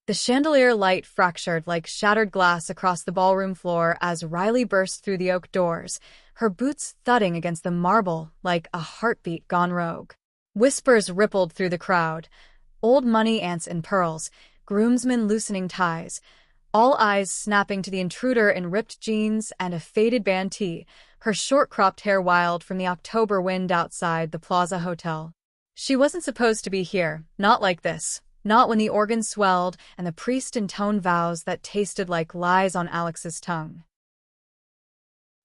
The chandelier light fractured like shattered glass across the ballroom floor as Riley burst through the oak doors, her boots thudding against the marble like a heartbeat gone rogue. Whispers rippled through the crowd. Old money ants in pearls, groomsmen loosening ties, all eyes snapping to the intruder in ripped jeans and a faded band tee, her short-cropped hair wild from the October wind outside the Plaza Hotel. She wasn't supposed to be here, not like this. Not when the organ swelled and the priest intoned vows that tasted like lies on Alex's tongue.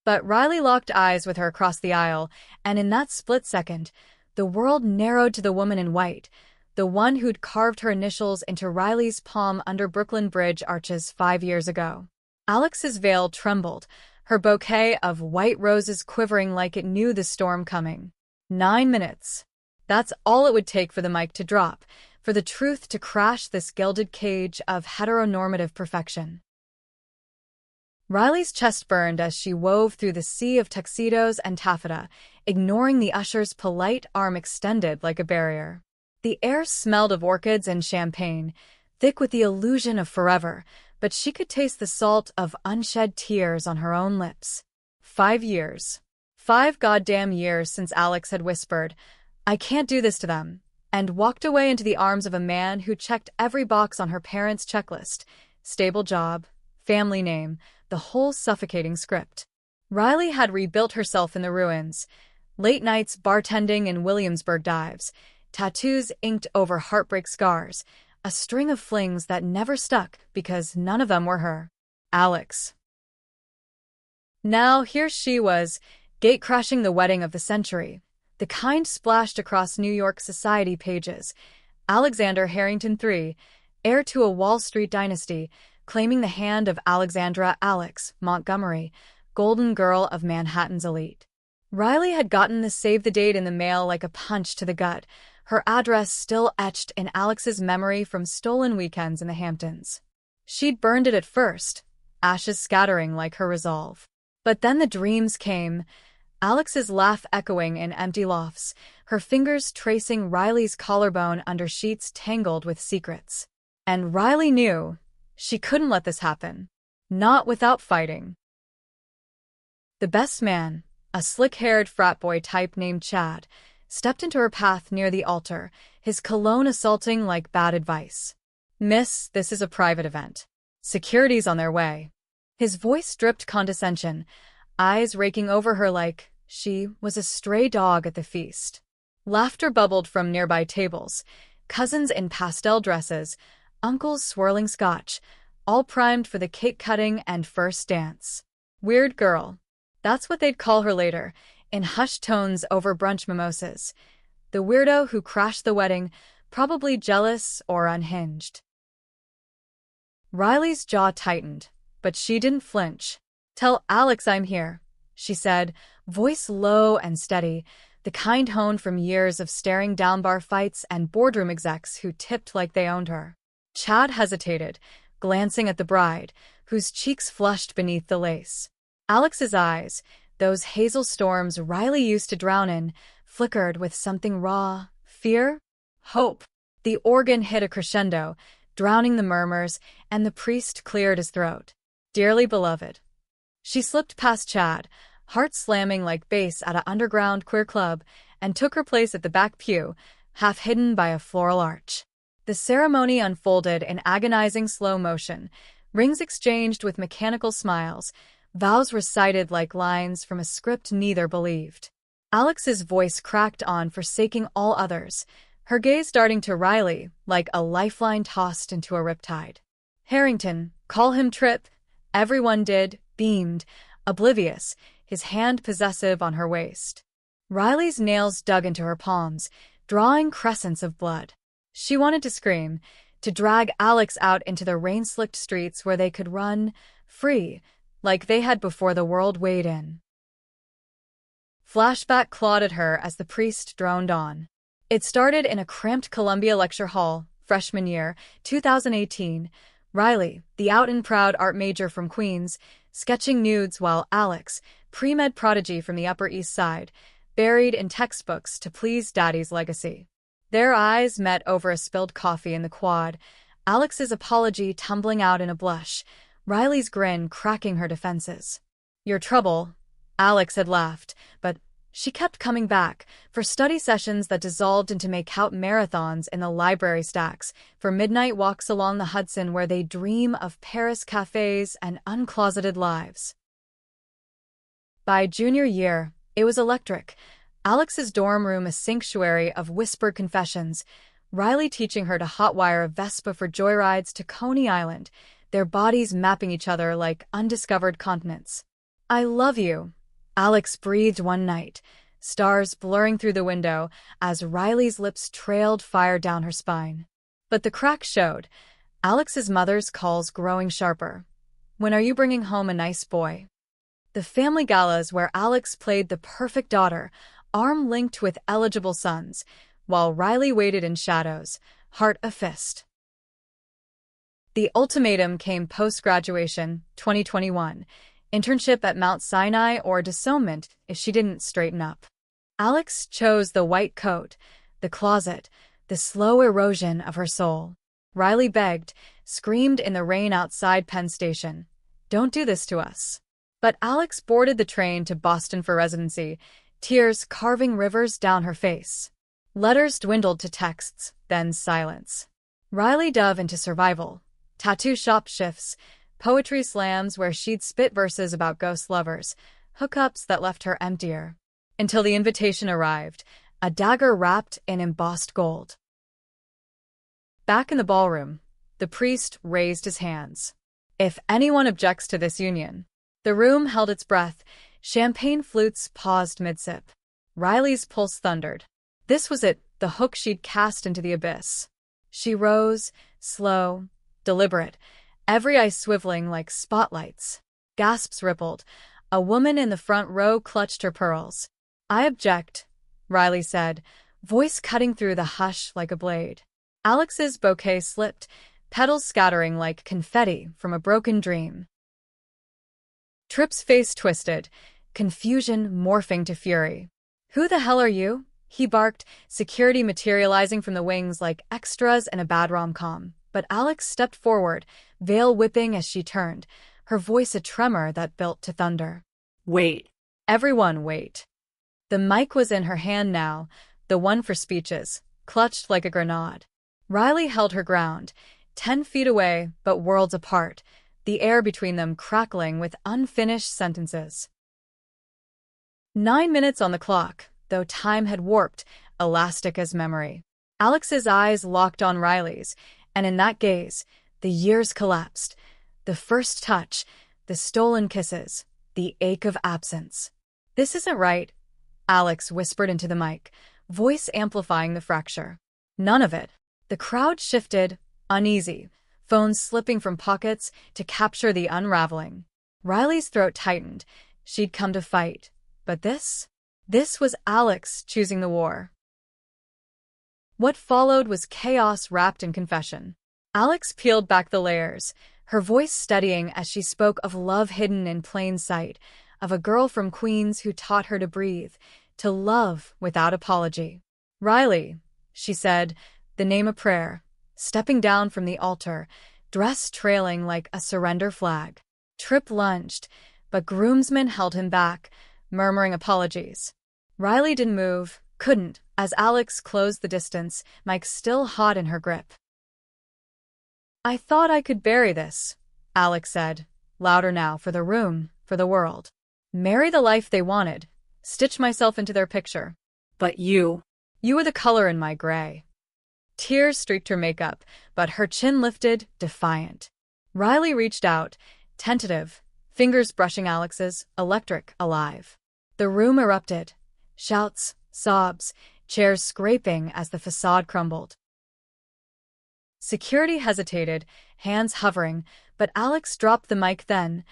But Riley locked eyes with her across the aisle, and in that split second, the world narrowed to the woman in white, the one who'd carved her initials into Riley's palm under Brooklyn Bridge arches 5 years ago. Alex's veil trembled, her bouquet of white roses quivering like it knew the storm coming. 9 minutes. That's all it would take for the mic to drop, for the truth to crash this gilded cage of heteronormative perfection. Riley's chest burned as she wove through the sea of tuxedos and taffeta, ignoring the usher's polite arm extended like a barrier. The air smelled of orchids and champagne, thick with the illusion of forever, but she could taste the salt of unshed tears on her own lips. 5 years. 5 goddamn years since Alex had whispered, "I can't do this to them," and walked away into the arms of a man who checked every box on her parents' checklist: stable job, family name, the whole suffocating script. Riley had rebuilt herself in the ruins. Late nights bartending in Williamsburg dives, tattoos inked over heartbreak scars, a string of flings that never stuck because none of them were her. Alex. Now here she was, gate-crashing the wedding of the century. The kind splashed across New York society pages. Alexander Harrington III, heir to a Wall Street dynasty, claiming the hand of Alexandra Alex Montgomery, golden girl of Manhattan's elite. Riley had gotten the save-the-date in the mail like a punch to the gut, her address still etched in Alex's memory from stolen weekends in the Hamptons. She'd burned it at first, ashes scattering like her resolve. But then the dreams came, Alex's laugh echoing in empty lofts, her fingers tracing Riley's collarbone under sheets tangled with secrets. And Riley knew she couldn't let this happen. Not without fighting. The best man, a slick-haired frat boy type named Chad, stepped into her path near the altar, his cologne assaulting like bad advice. "Miss, this is a private event. Security's on their way." His voice dripped condescension, eyes raking over her like she was a stray dog at the feast. Laughter bubbled from nearby tables, cousins in pastel dresses, uncles swirling scotch, all primed for the cake-cutting and first dance. Weird girl. That's what they'd call her later, in hushed tones over brunch mimosas. The weirdo who crashed the wedding, probably jealous or unhinged. Riley's jaw tightened, but she didn't flinch. "Tell Alex I'm here," she said, voice low and steady, the kind honed from years of staring down bar fights and boardroom execs who tipped like they owned her. Chad hesitated, glancing at the bride, whose cheeks flushed beneath the lace. Alex's eyes, those hazel storms Riley used to drown in, flickered with something raw, fear, hope. The organ hit a crescendo, drowning the murmurs, and the priest cleared his throat. "Dearly beloved." She slipped past Chad, heart slamming like bass at an underground queer club, and took her place at the back pew, half hidden by a floral arch. The ceremony unfolded in agonizing slow motion, rings exchanged with mechanical smiles, vows recited like lines from a script neither believed. Alex's voice cracked on forsaking all others, her gaze darting to Riley like a lifeline tossed into a riptide. "Harrington, call him Trip." Everyone did, beamed, oblivious, his hand possessive on her waist. Riley's nails dug into her palms, drawing crescents of blood. She wanted to scream, to drag Alex out into the rain-slicked streets where they could run, free, like they had before the world weighed in. Flashback clawed at her as the priest droned on. It started in a cramped Columbia lecture hall, freshman year, 2018. Riley, the out-and-proud art major from Queens, sketching nudes while Alex, pre-med prodigy from the Upper East Side, buried in textbooks to please Daddy's legacy. Their eyes met over a spilled coffee in the quad, Alex's apology tumbling out in a blush, Riley's grin cracking her defenses. "Your trouble," Alex had laughed, but she kept coming back, for study sessions that dissolved into make-out marathons in the library stacks, for midnight walks along the Hudson where they dream of Paris cafes and uncloseted lives. By junior year, it was electric. Alex's dorm room a sanctuary of whispered confessions, Riley teaching her to hotwire a Vespa for joyrides to Coney Island, their bodies mapping each other like undiscovered continents. "I love you," Alex breathed one night, stars blurring through the window as Riley's lips trailed fire down her spine. But the cracks showed, Alex's mother's calls growing sharper. "When are you bringing home a nice boy?" The family galas where Alex played the perfect daughter, arm linked with eligible sons, while Riley waited in shadows, heart a fist. The ultimatum came post-graduation, 2021, internship at Mount Sinai or disownment if she didn't straighten up. Alex chose the white coat, the closet, the slow erosion of her soul. Riley begged, screamed in the rain outside Penn Station, "Don't do this to us." But Alex boarded the train to Boston for residency, tears carving rivers down her face. Letters dwindled to texts, then silence. Riley dove into survival. Tattoo shop shifts, poetry slams where she'd spit verses about ghost lovers, hookups that left her emptier. Until the invitation arrived, a dagger wrapped in embossed gold. Back in the ballroom, the priest raised his hands. "If anyone objects to this union..." The room held its breath, champagne flutes paused mid-sip. Riley's pulse thundered. This was it, the hook she'd cast into the abyss. She rose, slow, deliberate, every eye swiveling like spotlights. Gasps rippled. A woman in the front row clutched her pearls. "I object," Riley said, voice cutting through the hush like a blade. Alex's bouquet slipped, petals scattering like confetti from a broken dream. Tripp's face twisted, confusion morphing to fury. "Who the hell are you?" he barked, security materializing from the wings like extras in a bad rom-com. But Alex stepped forward, veil whipping as she turned, her voice a tremor that built to thunder. "Wait." Everyone wait. The mic was in her hand now, the one for speeches, clutched like a grenade. Riley held her ground, 10 feet away but worlds apart, the air between them crackling with unfinished sentences. 9 minutes on the clock, though time had warped, elastic as memory. Alex's eyes locked on Riley's, and in that gaze, the years collapsed. The first touch, the stolen kisses, the ache of absence. "This isn't right," Alex whispered into the mic, voice amplifying the fracture. "None of it." The crowd shifted, uneasy, phones slipping from pockets to capture the unraveling. Riley's throat tightened. She'd come to fight. But this was Alex choosing the war. What followed was chaos wrapped in confession. Alex peeled back the layers, her voice steadying as she spoke of love hidden in plain sight, of a girl from Queens who taught her to breathe, to love without apology. "Riley," she said, the name a prayer, stepping down from the altar, dress trailing like a surrender flag. Tripp lunged, but groomsmen held him back, murmuring apologies. Riley didn't move, couldn't, as Alex closed the distance, mic still hot in her grip. "I thought I could bury this," Alex said, louder now for the room, for the world. "Marry the life they wanted, stitch myself into their picture. But you were the color in my gray." Tears streaked her makeup, but her chin lifted, defiant. Riley reached out, tentative, fingers brushing Alex's, electric, alive. The room erupted. Shouts, sobs, chairs scraping as the facade crumbled. Security hesitated, hands hovering, but Alex dropped the mic then,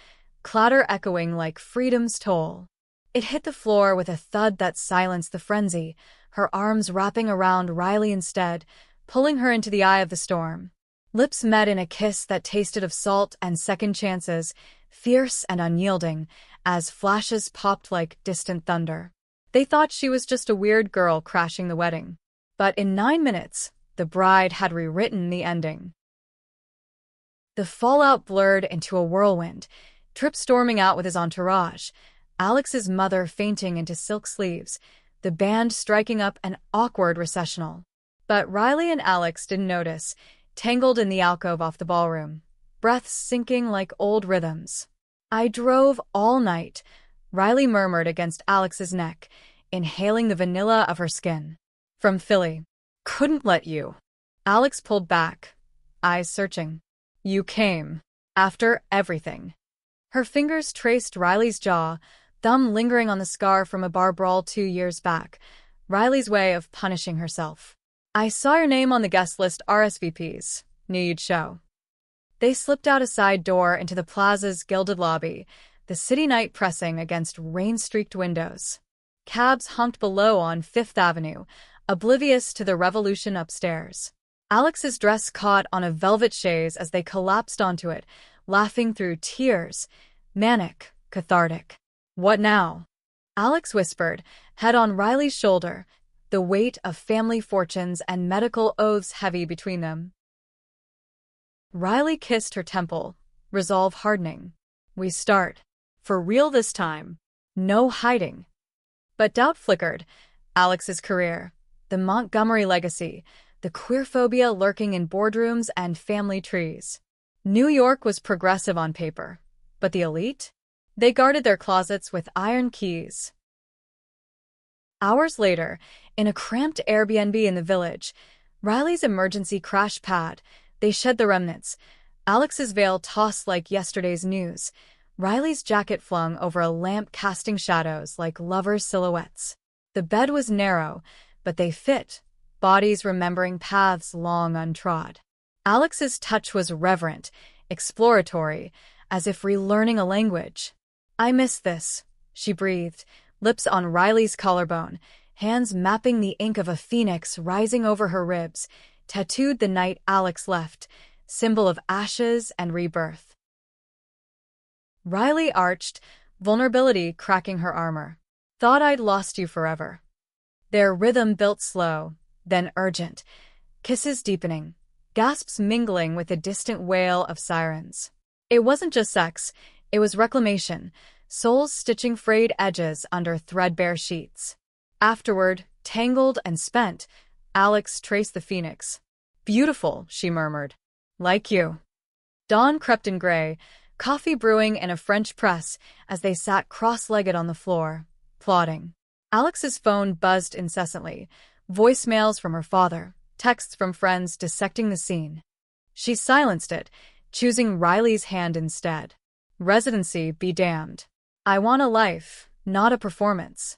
clatter echoing like freedom's toll. It hit the floor with a thud that silenced the frenzy, her arms wrapping around Riley instead, pulling her into the eye of the storm. Lips met in a kiss that tasted of salt and second chances, fierce and unyielding, as flashes popped like distant thunder. They thought she was just a weird girl crashing the wedding. But in 9 minutes, the bride had rewritten the ending. The fallout blurred into a whirlwind, Tripp storming out with his entourage, Alex's mother fainting into silk sleeves, the band striking up an awkward recessional. But Riley and Alex didn't notice, tangled in the alcove off the ballroom, breaths sinking like old rhythms. "I drove all night," Riley murmured against Alex's neck, inhaling the vanilla of her skin. "From Philly. Couldn't let you." Alex pulled back, eyes searching. "You came. After everything." Her fingers traced Riley's jaw, thumb lingering on the scar from a bar brawl 2 years back, Riley's way of punishing herself. "I saw your name on the guest list RSVPs. Knew you'd show." They slipped out a side door into the plaza's gilded lobby, the city night pressing against rain-streaked windows. Cabs honked below on Fifth Avenue, oblivious to the revolution upstairs. Alex's dress caught on a velvet chaise as they collapsed onto it, laughing through tears, manic, cathartic. "What now?" Alex whispered, head on Riley's shoulder, the weight of family fortunes and medical oaths heavy between them. Riley kissed her temple, resolve hardening. "We start. For real this time. No hiding." But doubt flickered. Alex's career, the Montgomery legacy, the queerphobia lurking in boardrooms and family trees. New York was progressive on paper, but the elite? They guarded their closets with iron keys. Hours later, in a cramped Airbnb in the Village, Riley's emergency crash pad, they shed the remnants, Alex's veil tossed like yesterday's news, Riley's jacket flung over a lamp casting shadows like lovers' silhouettes. The bed was narrow, but they fit, bodies remembering paths long untrod. Alex's touch was reverent, exploratory, as if relearning a language. "I miss this," she breathed, lips on Riley's collarbone, hands mapping the ink of a phoenix rising over her ribs, tattooed the night Alex left, symbol of ashes and rebirth. Riley arched, vulnerability cracking her armor. "Thought I'd lost you forever." Their rhythm built slow, then urgent, kisses deepening, gasps mingling with the distant wail of sirens. It wasn't just sex, it was reclamation, souls stitching frayed edges under threadbare sheets. Afterward, tangled and spent, Alex traced the phoenix. "Beautiful," she murmured. "Like you." Dawn crept in gray, coffee brewing in a French press as they sat cross-legged on the floor, plodding. Alex's phone buzzed incessantly, voicemails from her father, texts from friends dissecting the scene. She silenced it, choosing Riley's hand instead. Residency be damned. "I want a life, not a performance."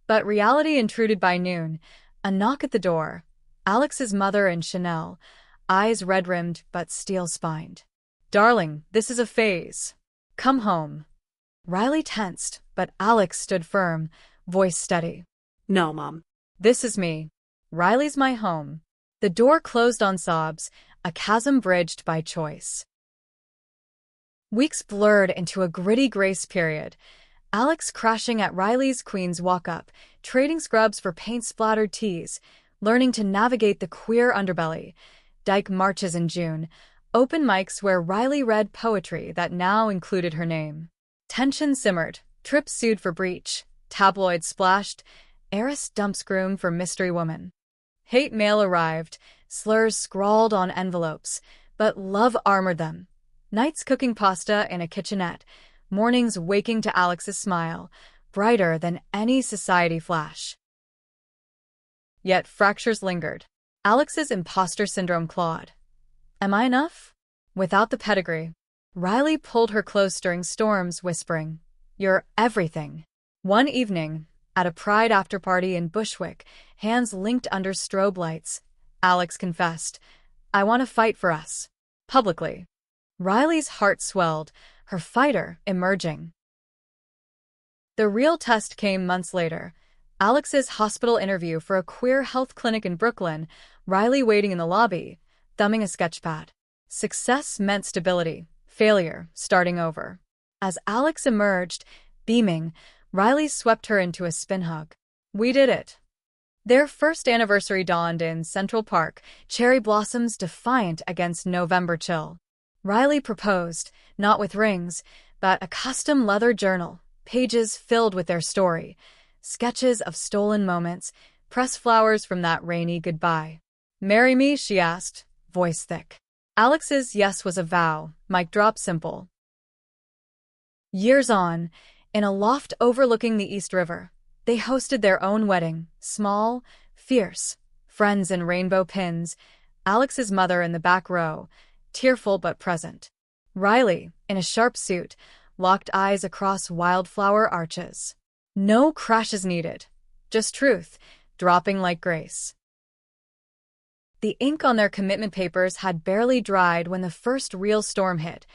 But reality intruded by noon, a knock at the door. Alex's mother in Chanel, eyes red-rimmed but steel-spined. "Darling, this is a phase. Come home." Riley tensed, but Alex stood firm, voice steady. "No, Mom. "This is me. Riley's my home." The door closed on sobs, a chasm bridged by choice. Weeks blurred into a gritty grace period. Alex crashing at Riley's Queen's walk-up, trading scrubs for paint-splattered tees, learning to navigate the queer underbelly. Dyke marches in June, open mics where Riley read poetry that now included her name. Tension simmered, Tripp sued for breach, tabloids splashed, heiress dumps groom for mystery woman. Hate mail arrived, slurs scrawled on envelopes, but love armored them. Nights cooking pasta in a kitchenette, mornings waking to Alex's smile, brighter than any society flash. Yet fractures lingered. Alex's imposter syndrome clawed. "Am I enough?" Without the pedigree. Riley pulled her close during storms, whispering, "You're everything." One evening, at a Pride after-party in Bushwick, hands linked under strobe lights, Alex confessed, "I want to fight for us." Publicly. Riley's heart swelled, her fighter emerging. The real test came months later. Alex's hospital interview for a queer health clinic in Brooklyn, Riley waiting in the lobby, thumbing a sketchpad. Success meant stability, failure, starting over. As Alex emerged, beaming, Riley swept her into a spin hug. "We did it." Their first anniversary dawned in Central Park, cherry blossoms defiant against November chill. Riley proposed, not with rings, but a custom leather journal, pages filled with their story, sketches of stolen moments, pressed flowers from that rainy goodbye. "Marry me?" she asked, voice thick. Alex's yes was a vow, mic drop simple. Years on, in a loft overlooking the East River, they hosted their own wedding, small, fierce, friends in rainbow pins, Alex's mother in the back row, tearful but present. Riley, in a sharp suit, locked eyes across wildflower arches. No crashes needed, just truth, dropping like grace. The ink on their commitment papers had barely dried when the first real storm hit,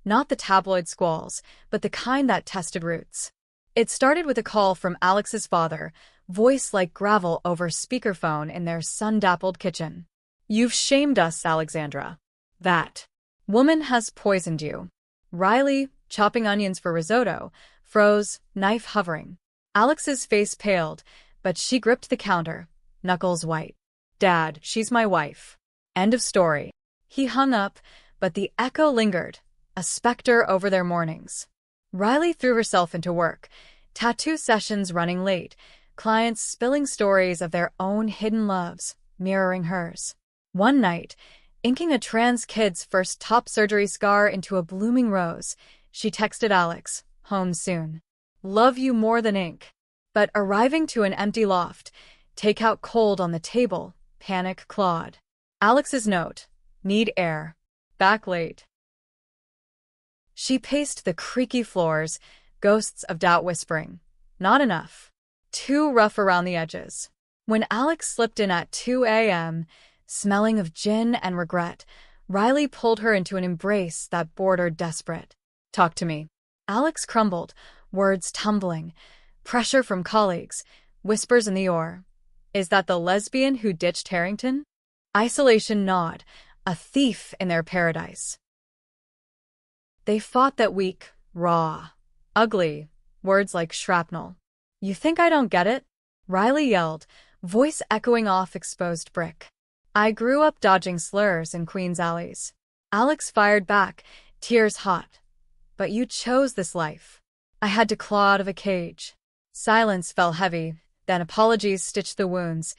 not the tabloid squalls, but the kind that tested roots. It started with a call from Alex's father, voice like gravel over speakerphone in their sun-dappled kitchen. "You've shamed us, Alexandra. That woman has poisoned you." Riley, chopping onions for risotto, froze, knife hovering. Alex's face paled, but she gripped the counter, knuckles white. "Dad, she's my wife. End of story." He hung up, but the echo lingered, a specter over their mornings. Riley threw herself into work, tattoo sessions running late, clients spilling stories of their own hidden loves, mirroring hers. One night, inking a trans kid's first top surgery scar into a blooming rose, she texted Alex, "Home soon. Love you more than ink." But arriving to an empty loft, takeout cold on the table, panic clawed. Alex's note, "Need air. Back late." She paced the creaky floors, ghosts of doubt whispering, "Not enough. Too rough around the edges." When Alex slipped in at 2 a.m., smelling of gin and regret, Riley pulled her into an embrace that bordered desperate. "Talk to me." Alex crumbled, words tumbling, pressure from colleagues, whispers in the oar. "Is that the lesbian who ditched Harrington?" Isolation gnawed, a thief in their paradise. They fought that week, raw, ugly, words like shrapnel. "You think I don't get it?" Riley yelled, voice echoing off exposed brick. "I grew up dodging slurs in Queens alleys." Alex fired back, tears hot. "But you chose this life. I had to claw out of a cage." Silence fell heavy, then apologies stitched the wounds.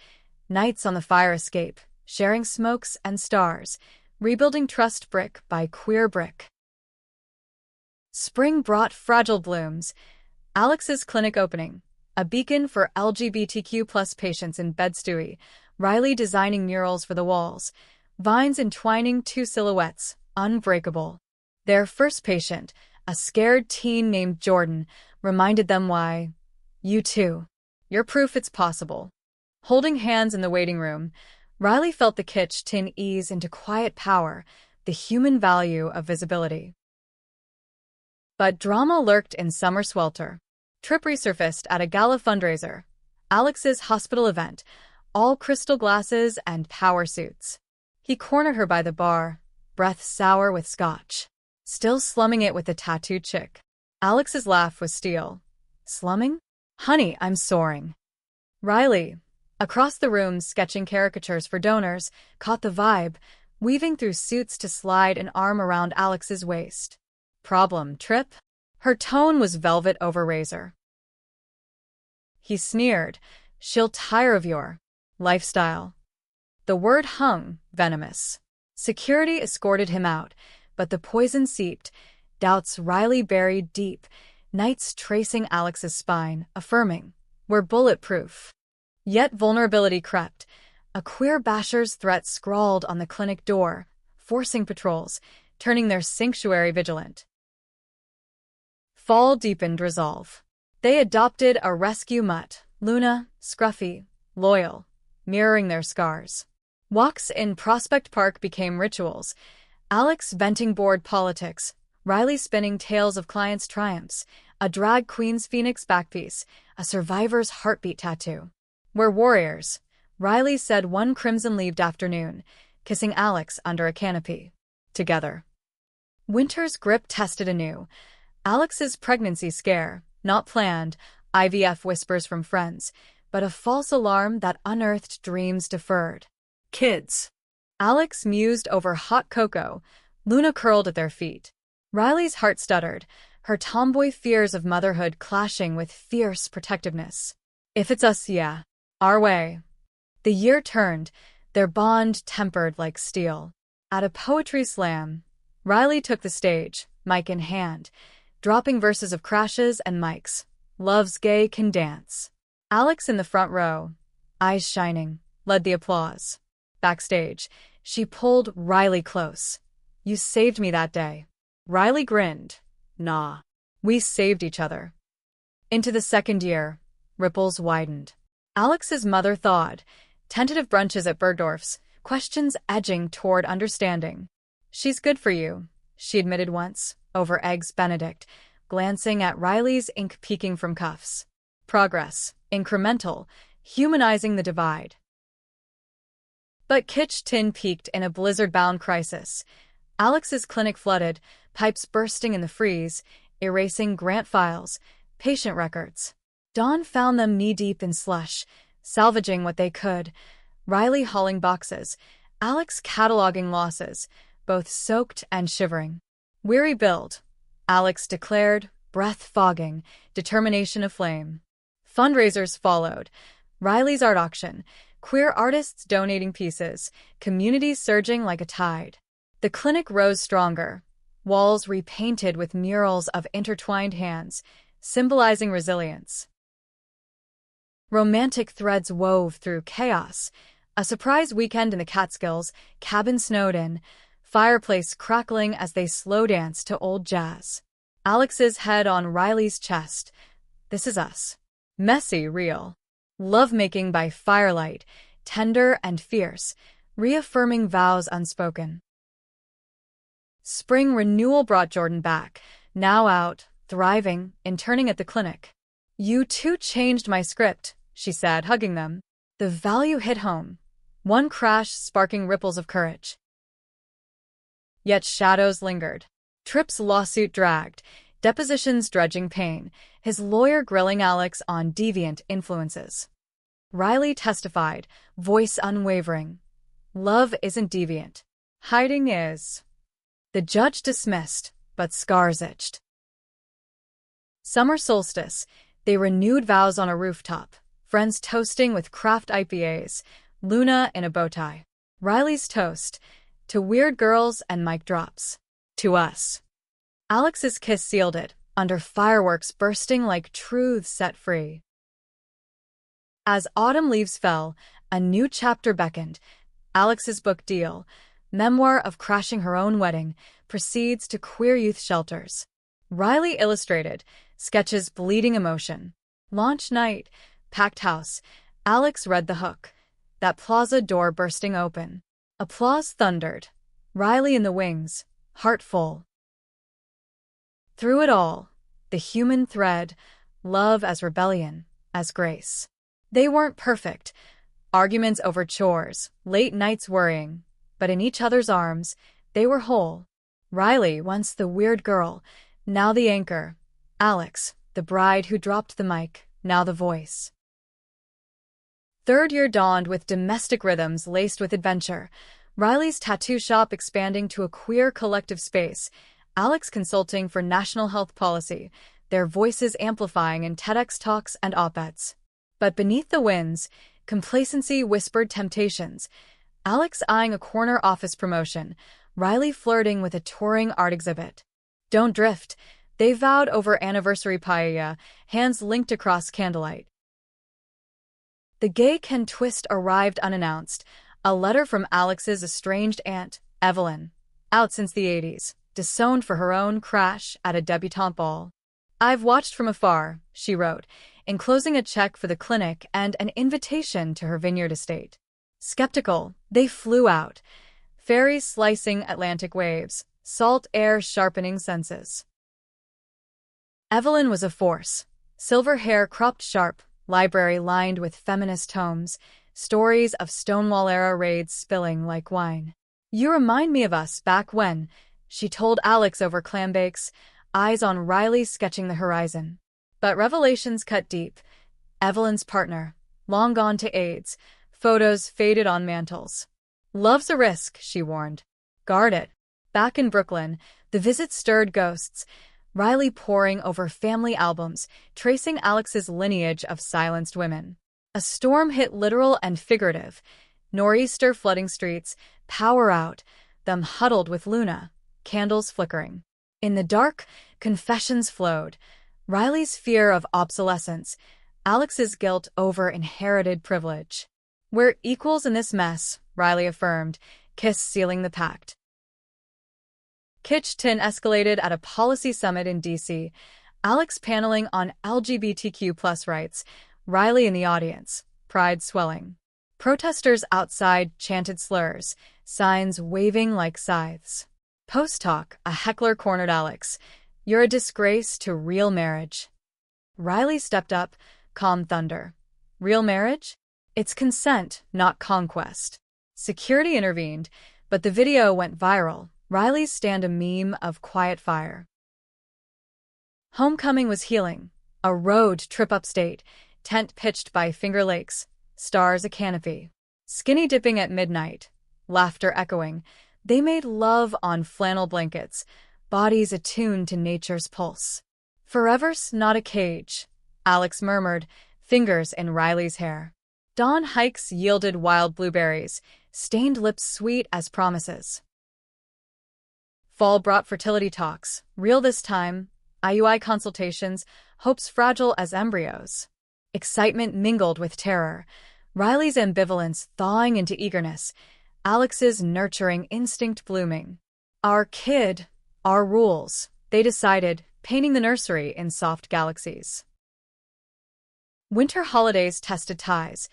Nights on the fire escape, sharing smokes and stars, rebuilding trust brick by queer brick. Spring brought fragile blooms. Alex's clinic opening, a beacon for LGBTQ+ patients in Bed-Stuy, Riley designing murals for the walls, vines entwining two silhouettes, unbreakable. Their first patient, a scared teen named Jordan, reminded them why. "You too. You're proof it's possible." Holding hands in the waiting room, Riley felt the kitchen ease into quiet power, the human value of visibility. But drama lurked in summer swelter. Trip resurfaced at a gala fundraiser, Alex's hospital event, all crystal glasses and power suits. He cornered her by the bar, breath sour with scotch, still slumming it with the tattooed chick. Alex's laugh was steel. "Slumming? Honey, I'm soaring." Riley, across the room sketching caricatures for donors, caught the vibe, weaving through suits to slide an arm around Alex's waist. "Problem, Trip?" Her tone was velvet over razor. He sneered, "She'll tire of your lifestyle." The word hung, venomous. Security escorted him out, but the poison seeped, doubts Riley buried deep, nights tracing Alex's spine, affirming, "We're bulletproof." Yet vulnerability crept, a queer basher's threat scrawled on the clinic door, forcing patrols, turning their sanctuary vigilant. Fall deepened resolve. They adopted a rescue mutt, Luna, scruffy, loyal, mirroring their scars. Walks in Prospect Park became rituals, Alex venting board politics, Riley spinning tales of clients' triumphs, a drag queen's phoenix backpiece, a survivor's heartbeat tattoo. "We're warriors," Riley said one crimson-leaved afternoon, kissing Alex under a canopy. "Together." Winter's grip tested anew. Alex's pregnancy scare, not planned, IVF whispers from friends, but a false alarm that unearthed dreams deferred. "Kids." Alex mused over hot cocoa, Luna curled at their feet. Riley's heart stuttered, her tomboy fears of motherhood clashing with fierce protectiveness. If it's us, yeah. Our way. The year turned, their bond tempered like steel. At a poetry slam, Riley took the stage, mic in hand, dropping verses of crashes and mics. Love's gay can dance. Alex in the front row, eyes shining, led the applause. Backstage, she pulled Riley close. You saved me that day. Riley grinned. Nah. We saved each other. Into the second year, ripples widened. Alex's mother thawed. Tentative brunches at Bergdorf's, questions edging toward understanding. She's good for you, she admitted once, over Eggs Benedict, glancing at Riley's ink peeking from cuffs. Progress, incremental, humanizing the divide. But Kitsch Tin peaked in a blizzard-bound crisis. Alex's clinic flooded, pipes bursting in the freeze, erasing grant files, patient records. Dawn found them knee-deep in slush, salvaging what they could. Riley hauling boxes, Alex cataloging losses, both soaked and shivering. Weary build, Alex declared, breath fogging, determination aflame. Fundraisers followed. Riley's art auction, queer artists donating pieces, communities surging like a tide. The clinic rose stronger, walls repainted with murals of intertwined hands, symbolizing resilience. Romantic threads wove through chaos. A surprise weekend in the Catskills, cabin snowed in, fireplace crackling as they slow danced to old jazz. Alex's head on Riley's chest. This is us. Messy, real. Lovemaking by firelight, tender and fierce, reaffirming vows unspoken. Spring renewal brought Jordan back, now out, thriving, interning at the clinic. You two changed my script, she said, hugging them. The value hit home. One crash sparking ripples of courage. Yet shadows lingered. Tripp's lawsuit dragged, depositions dredging pain, his lawyer grilling Alex on deviant influences. Riley testified, voice unwavering. Love isn't deviant. Hiding is. The judge dismissed, but scars itched. Summer solstice, they renewed vows on a rooftop, friends toasting with craft IPAs, Luna in a bow tie. Riley's toast, to weird girls and mic drops. To us. Alex's kiss sealed it, under fireworks bursting like truths set free. As autumn leaves fell, a new chapter beckoned. Alex's book deal, memoir of crashing her own wedding, proceeds to queer youth shelters. Riley illustrated, sketches bleeding emotion. Launch night, packed house. Alex read the hook. That plaza door bursting open. Applause thundered. Riley in the wings, heart full. Through it all, the human thread, love as rebellion, as grace. They weren't perfect. Arguments over chores, late nights worrying, but in each other's arms, they were whole. Riley, once the weird girl, now the anchor. Alex, the bride who dropped the mic, now the voice. Third year dawned with domestic rhythms laced with adventure. Riley's tattoo shop expanding to a queer collective space. Alex consulting for national health policy, their voices amplifying in TEDx talks and op-eds. But beneath the winds, complacency whispered temptations. Alex eyeing a corner office promotion, Riley flirting with a touring art exhibit. Don't drift, they vowed over anniversary paella, hands linked across candlelight. The gay Ken twist arrived unannounced, a letter from Alex's estranged aunt, Evelyn, out since the 80s, disowned for her own crash at a debutante ball. I've watched from afar, she wrote, enclosing a check for the clinic and an invitation to her vineyard estate. Skeptical, they flew out, ferries slicing Atlantic waves, salt air sharpening senses. Evelyn was a force, silver hair cropped sharp, library lined with feminist tomes, stories of Stonewall-era raids spilling like wine. You remind me of us back when, she told Alex over clambakes, eyes on Riley sketching the horizon. But revelations cut deep. Evelyn's partner, long gone to AIDS, photos faded on mantels. Love's a risk, she warned. Guard it. Back in Brooklyn, the visit stirred ghosts, Riley poring over family albums, tracing Alex's lineage of silenced women. A storm hit literal and figurative. Nor'easter flooding streets, power out, them huddled with Luna, candles flickering. In the dark, confessions flowed. Riley's fear of obsolescence, Alex's guilt over inherited privilege. "We're equals in this mess," Riley affirmed, kiss sealing the pact. Kitsch tin escalated at a policy summit in D.C., Alex paneling on LGBTQ+ rights, Riley in the audience, pride swelling. Protesters outside chanted slurs, signs waving like scythes. Post-talk, a heckler cornered Alex. "You're a disgrace to real marriage." Riley stepped up, calm thunder. "Real marriage? It's consent, not conquest." Security intervened, but the video went viral. Riley's stand a meme of quiet fire. Homecoming was healing. A road trip upstate, tent pitched by Finger Lakes, stars a canopy. Skinny dipping at midnight, laughter echoing. They made love on flannel blankets, bodies attuned to nature's pulse. "Forever's not a cage," Alex murmured, fingers in Riley's hair. Dawn hikes yielded wild blueberries, stained lips sweet as promises. Fall brought fertility talks, real this time, IUI consultations, hopes fragile as embryos. Excitement mingled with terror, Riley's ambivalence thawing into eagerness, Alex's nurturing instinct blooming. "Our kid, our rules," they decided, painting the nursery in soft galaxies. Winter holidays tested ties.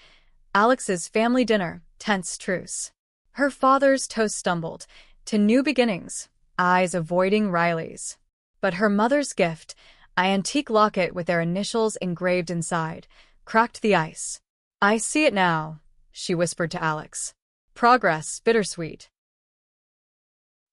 Alex's family dinner, tense truce. Her father's toast stumbled, to new beginnings, eyes avoiding Riley's. But her mother's gift, an antique locket with their initials engraved inside, cracked the ice. "I see it now," she whispered to Alex. Progress, bittersweet.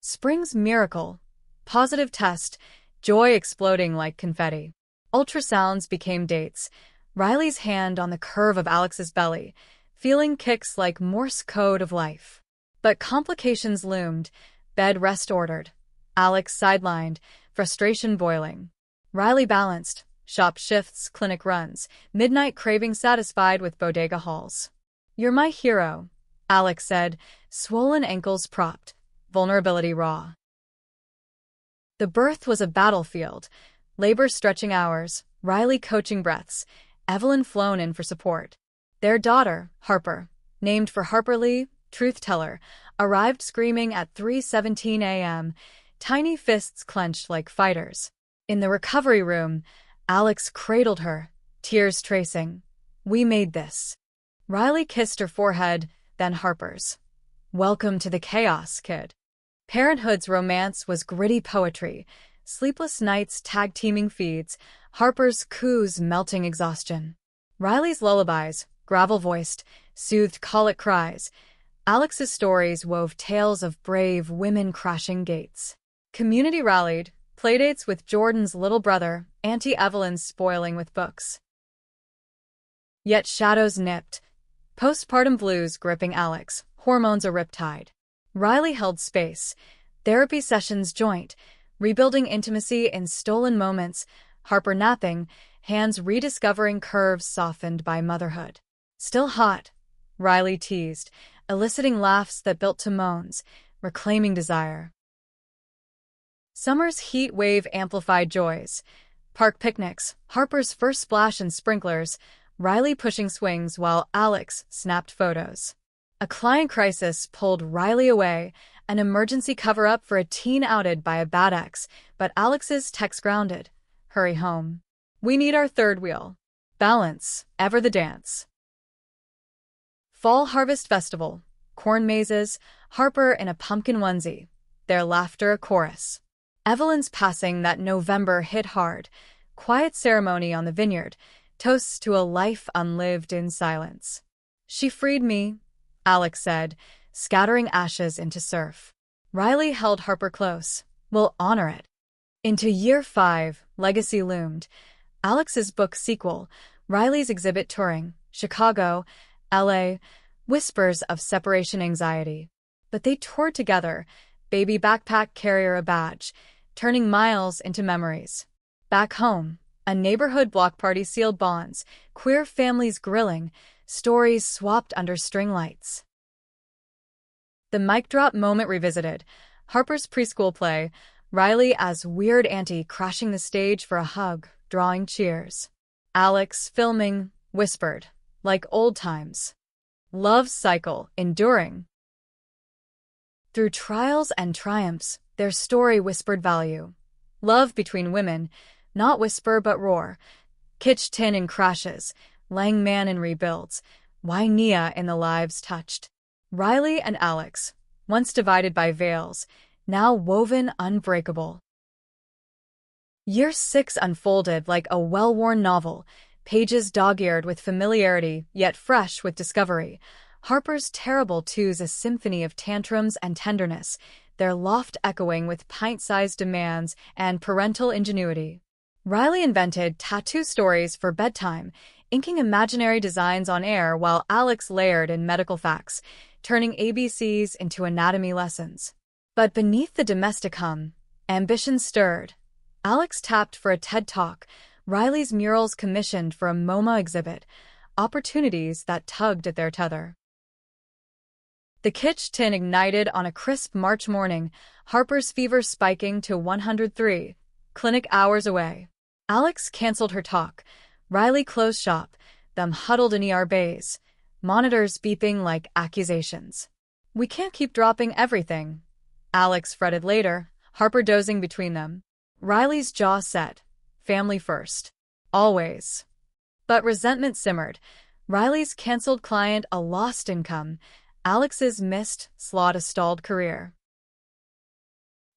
Spring's miracle. Positive test, joy exploding like confetti. Ultrasounds became dates. Riley's hand on the curve of Alex's belly, feeling kicks like Morse code of life. But complications loomed, bed rest ordered. Alex sidelined, frustration boiling. Riley balanced, shop shifts, clinic runs, midnight craving satisfied with bodega hauls. "You're my hero," Alex said, swollen ankles propped, vulnerability raw. The birth was a battlefield, labor stretching hours, Riley coaching breaths, Evelyn flown in for support. Their daughter, Harper, named for Harper Lee, truth teller, arrived screaming at 3:17 a.m., tiny fists clenched like fighters. In the recovery room, Alex cradled her, tears tracing. "We made this." Riley kissed her forehead, then Harper's. "Welcome to the chaos, kid." Parenthood's romance was gritty poetry, sleepless nights tag-teaming feeds, Harper's coos melting exhaustion. Riley's lullabies, gravel-voiced, soothed colic cries. Alex's stories wove tales of brave women crashing gates. Community rallied, playdates with Jordan's little brother, Auntie Evelyn's spoiling with books. Yet shadows nipped. Postpartum blues gripping Alex, hormones a riptide. Riley held space. Therapy sessions joint, rebuilding intimacy in stolen moments, Harper napping, hands rediscovering curves softened by motherhood. "Still hot," Riley teased, eliciting laughs that built to moans, reclaiming desire. Summer's heat wave amplified joys. Park picnics, Harper's first splash in sprinklers, Riley pushing swings while Alex snapped photos. A client crisis pulled Riley away, an emergency cover-up for a teen outed by a bad ex, but Alex's text grounded. "Hurry home. We need our third wheel." Balance, ever the dance. Fall Harvest Festival, corn mazes, Harper in a pumpkin onesie, their laughter a chorus. Evelyn's passing that November hit hard, quiet ceremony on the vineyard, toasts to a life unlived in silence. "She freed me," Alex said, scattering ashes into surf. Riley held Harper close. "We'll honor it." Into year 5, legacy loomed. Alex's book sequel, Riley's exhibit touring, Chicago, LA, whispers of separation anxiety. But they toured together, baby backpack carrier a badge, turning miles into memories. Back home, a neighborhood block party sealed bonds, queer families grilling, stories swapped under string lights. The mic drop moment revisited. Harper's preschool play, Riley as weird auntie crashing the stage for a hug, drawing cheers. Alex, filming, whispered, like old times. Love's cycle, enduring. Through trials and triumphs, their story whispered value. Love between women, not whisper but roar. Kitsch tin in crashes, Lang man in rebuilds, Wainea in the lives touched. Riley and Alex, once divided by veils, now woven unbreakable. Year 6 unfolded like a well-worn novel, pages dog-eared with familiarity, yet fresh with discovery. Harper's Terrible Twos a symphony of tantrums and tenderness, their loft echoing with pint-sized demands and parental ingenuity. Riley invented tattoo stories for bedtime, inking imaginary designs on air while Alex layered in medical facts, turning ABCs into anatomy lessons. But beneath the domestic hum, ambition stirred. Alex tapped for a TED Talk, Riley's murals commissioned for a MoMA exhibit, opportunities that tugged at their tether. The kitsch tin ignited on a crisp March morning, Harper's fever spiking to 103, clinic hours away. Alex canceled her talk. Riley closed shop, them huddled in ER bays, monitors beeping like accusations. We can't keep dropping everything, Alex fretted later, Harper dozing between them. Riley's jaw set. Family first. Always. But resentment simmered. Riley's canceled client a lost income, Alex's missed, slawed a stalled career.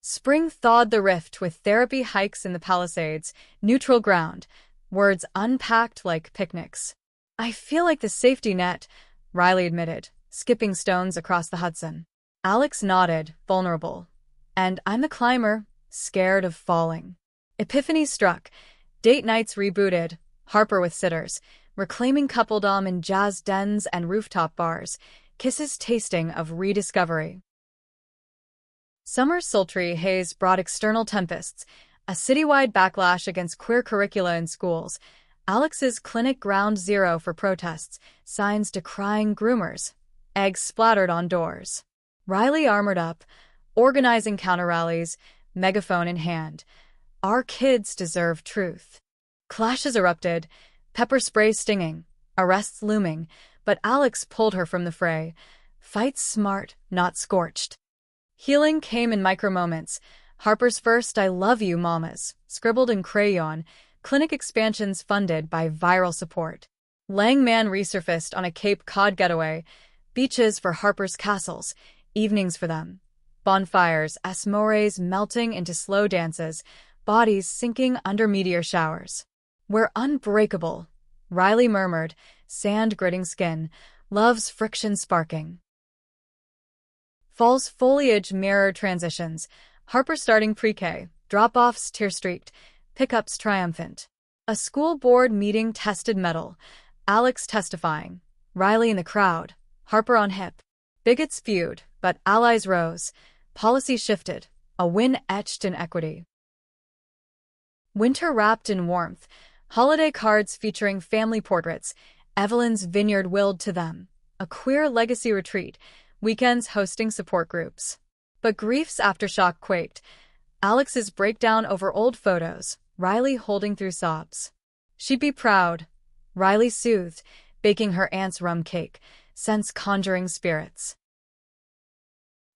Spring thawed the rift with therapy hikes in the Palisades, neutral ground, words unpacked like picnics. I feel like the safety net, Riley admitted, skipping stones across the Hudson. Alex nodded, vulnerable. And I'm the climber, scared of falling. Epiphany struck. Date nights rebooted, Harper with sitters, reclaiming coupledom in jazz dens and rooftop bars, kisses tasting of rediscovery. Summer's sultry haze brought external tempests, a citywide backlash against queer curricula in schools, Alex's clinic ground zero for protests, signs decrying groomers, eggs splattered on doors. Riley armored up, organizing counter-rallies, megaphone in hand. Our kids deserve truth. Clashes erupted, pepper spray stinging, arrests looming, but Alex pulled her from the fray. Fight smart, not scorched. Healing came in micro-moments. Harper's first I love you mamas, scribbled in crayon, clinic expansions funded by viral support. Lang man resurfaced on a Cape Cod getaway, beaches for Harper's castles, evenings for them. Bonfires, asmores melting into slow dances, bodies sinking under meteor showers. We're unbreakable, Riley murmured, sand gritting skin, love's friction sparking. Fall's foliage mirrored transitions, Harper starting pre-K, drop-offs tear-streaked, pickups triumphant. A school board meeting tested mettle, Alex testifying, Riley in the crowd, Harper on hip. Bigots feud, but allies rose, policy shifted, a win etched in equity. Winter wrapped in warmth, holiday cards featuring family portraits, Evelyn's vineyard willed to them, a queer legacy retreat, weekends hosting support groups. But grief's aftershock quaked, Alex's breakdown over old photos, Riley holding through sobs. She'd be proud, Riley soothed, baking her aunt's rum cake, sense conjuring spirits.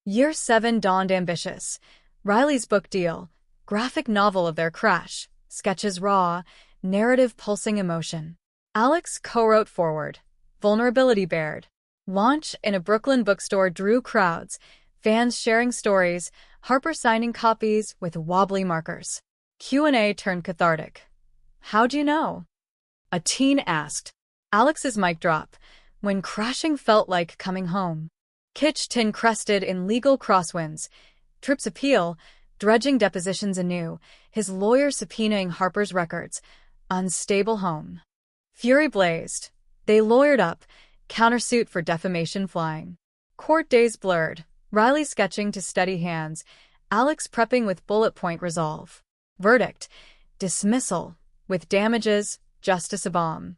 Year 7 dawned ambitious. Riley's book deal, graphic novel of their crash, sketches raw, narrative pulsing emotion. Alex co-wrote forward, vulnerability bared. Launch in a Brooklyn bookstore drew crowds, fans sharing stories, Harper signing copies with wobbly markers. Q&A turned cathartic. How'd you know? A teen asked. Alex's mic drop, when crashing felt like coming home. Kitsch tin crested in legal crosswinds. Tripp's appeal, dredging depositions anew, his lawyer subpoenaing Harper's records. Unstable home. Fury blazed. They lawyered up, countersuit for defamation flying. Court days blurred, Riley sketching to steady hands, Alex prepping with bullet point resolve. Verdict: dismissal, with damages, justice a bomb.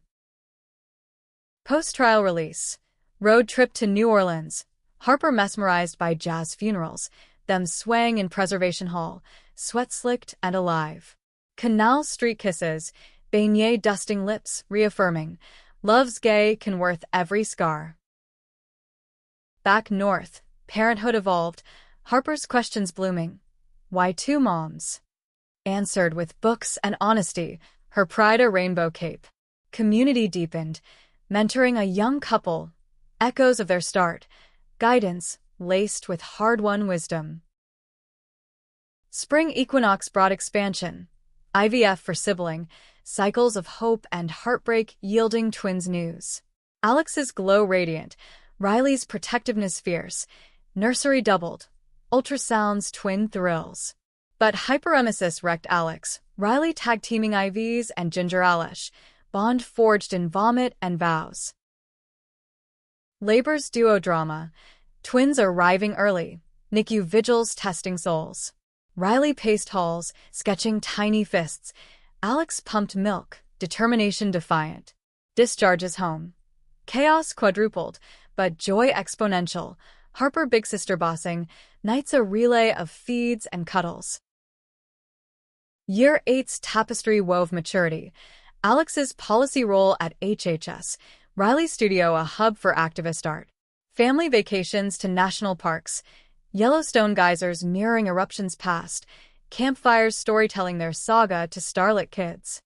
Post-trial release. Road trip to New Orleans. Harper mesmerized by jazz funerals, them swaying in Preservation Hall, sweat-slicked and alive. Canal Street kisses, beignet dusting lips, reaffirming, love's gay, can worth every scar. Back north, parenthood evolved, Harper's questions blooming. Why two moms? Answered with books and honesty, her pride a rainbow cape. Community deepened, mentoring a young couple, echoes of their start, guidance laced with hard-won wisdom. Spring equinox brought expansion, IVF for sibling, cycles of hope and heartbreak yielding twins news. Alex's glow radiant, Riley's protectiveness fierce, nursery doubled, ultrasounds twin thrills. But hyperemesis wrecked Alex, Riley tag-teaming IVs and ginger Alish, bond forged in vomit and vows. Labor's duo drama, twins arriving early, NICU vigils testing souls. Riley paced halls, sketching tiny fists. Alex pumped milk, determination defiant. Discharges home. Chaos quadrupled, but joy exponential. Harper big sister bossing, nights a relay of feeds and cuddles. Year 8's tapestry wove maturity. Alex's policy role at HHS. Riley's studio a hub for activist art. Family vacations to national parks. Yellowstone geysers mirroring eruptions past. Campfires storytelling their saga to starlit kids.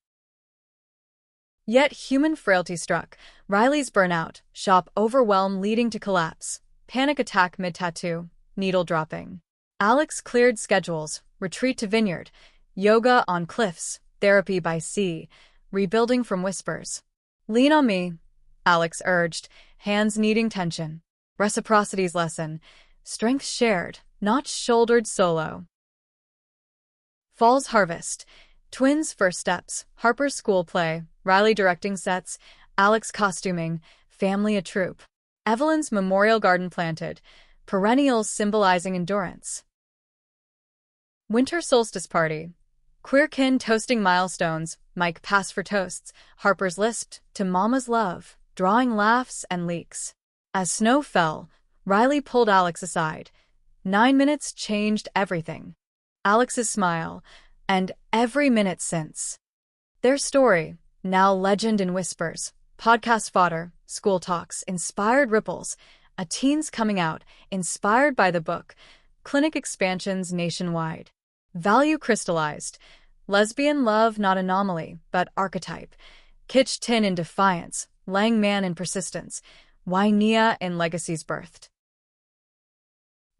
Yet human frailty struck. Riley's burnout, shop overwhelm leading to collapse. Panic attack mid-tattoo, needle dropping. Alex cleared schedules, retreat to vineyard. Yoga on cliffs, therapy by sea. Rebuilding from whispers. Lean on me, Alex urged, hands needing tension. Reciprocity's lesson. Strength shared, not shouldered solo. Fall's harvest. Twins' first steps. Harper's school play. Riley directing sets. Alex costuming. Family a troupe. Evelyn's memorial garden planted. Perennials symbolizing endurance. Winter solstice party. Queerkin toasting milestones. Mike pass for toasts. Harper's lisped to Mama's love, drawing laughs and leaks. As snow fell, Riley pulled Alex aside. 9 minutes changed everything. Alex's smile, and every minute since. Their story, now legend in whispers, podcast fodder, school talks, inspired ripples, a teen's coming out, inspired by the book, clinic expansions nationwide. Value crystallized, lesbian love not anomaly, but archetype. Kitsch tin in defiance, Lang man in persistence, Wainia in legacies birthed.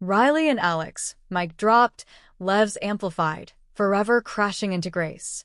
Riley and Alex, mic dropped, Levs amplified, forever crashing into grace.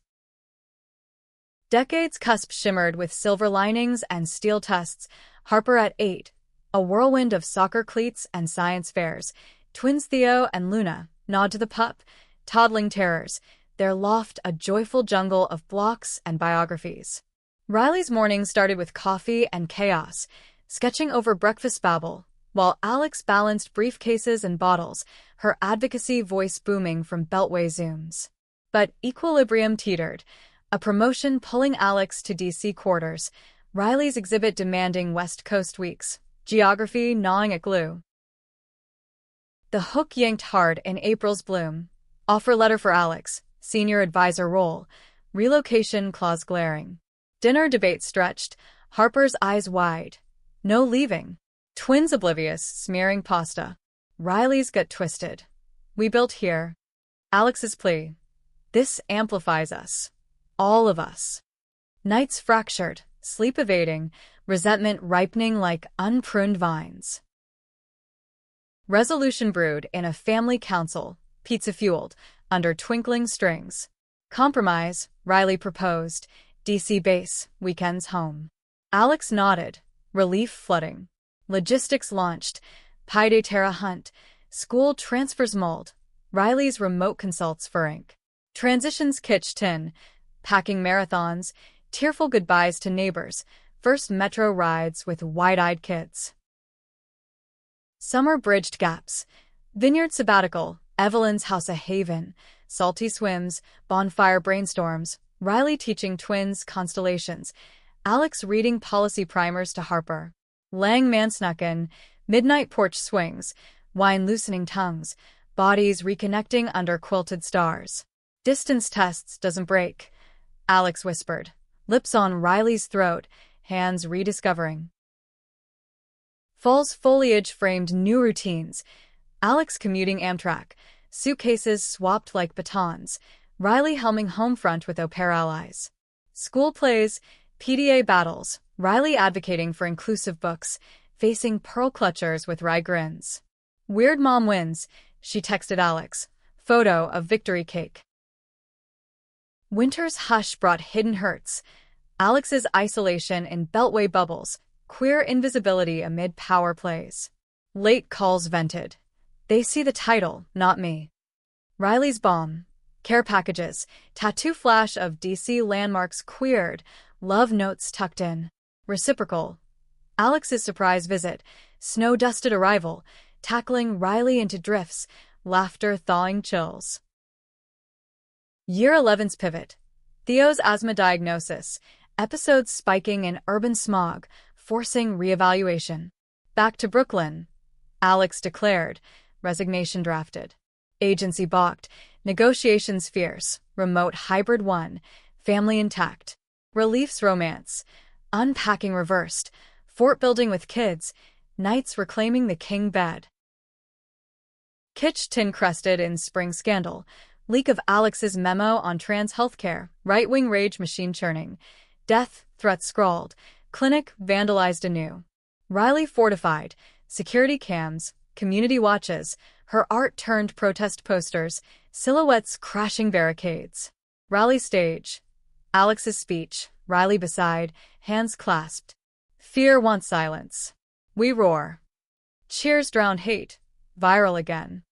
Decades cusp shimmered with silver linings and steel tests. Harper at 8, a whirlwind of soccer cleats and science fairs. Twins Theo and Luna, nod to the pup, toddling terrors, their loft a joyful jungle of blocks and biographies. Riley's morning started with coffee and chaos, sketching over breakfast babble, while Alex balanced briefcases and bottles, her advocacy voice booming from Beltway Zooms. But equilibrium teetered, a promotion pulling Alex to DC quarters, Riley's exhibit demanding West Coast weeks, geography gnawing at glue. The hook yanked hard in April's bloom. Offer letter for Alex, senior advisor role, relocation clause glaring. Dinner debate stretched, Harper's eyes wide. No leaving. Twins oblivious, smearing pasta. Riley's gut twisted. We built here. Alex's plea. This amplifies us. All of us. Nights fractured, sleep evading, resentment ripening like unpruned vines. Resolution brewed in a family council, pizza fueled, under twinkling strings. Compromise, Riley proposed, DC base, weekends home. Alex nodded, relief flooding. Logistics launched, Pi de Terra hunt, school transfers mold, Riley's remote consults for ink. Transitions kitsch tin, packing marathons, tearful goodbyes to neighbors, first metro rides with wide-eyed kids. Summer bridged gaps, Vineyard sabbatical, Evelyn's house a haven, salty swims, bonfire brainstorms, Riley teaching twins constellations, Alex reading policy primers to Harper. Lang Mansnucken, midnight porch swings, wine loosening tongues, bodies reconnecting under quilted stars. Distance tests doesn't break, Alex whispered, lips on Riley's throat, hands rediscovering. Fall's foliage framed new routines, Alex commuting Amtrak, suitcases swapped like batons, Riley helming Homefront with au pair allies. School plays, PDA battles, Riley advocating for inclusive books, facing pearl clutchers with wry grins. Weird mom wins, she texted Alex. Photo of victory cake. Winter's hush brought hidden hurts. Alex's isolation in Beltway bubbles, queer invisibility amid power plays. Late calls vented. They see the title, not me. Riley's bomb. Care packages, tattoo flash of DC landmarks queered, love notes tucked in. Reciprocal. Alex's surprise visit, snow-dusted arrival, tackling Riley into drifts, laughter thawing chills. Year 11's pivot. Theo's asthma diagnosis, episodes spiking in urban smog, forcing reevaluation. Back to Brooklyn. Alex declared, resignation drafted. Agency balked, negotiations fierce, remote hybrid won, family intact. Relief's romance, unpacking reversed, fort building with kids, nights reclaiming the king bed. Kitsch tin-crusted in spring scandal, leak of Alex's memo on trans healthcare, right-wing rage machine churning, death threats scrawled, clinic vandalized anew. Riley fortified, security cams, community watches, her art turned protest posters, silhouettes crashing barricades. Rally stage. Alex's speech, Riley beside, hands clasped. Fear wants silence. We roar. Cheers drown hate. Viral again.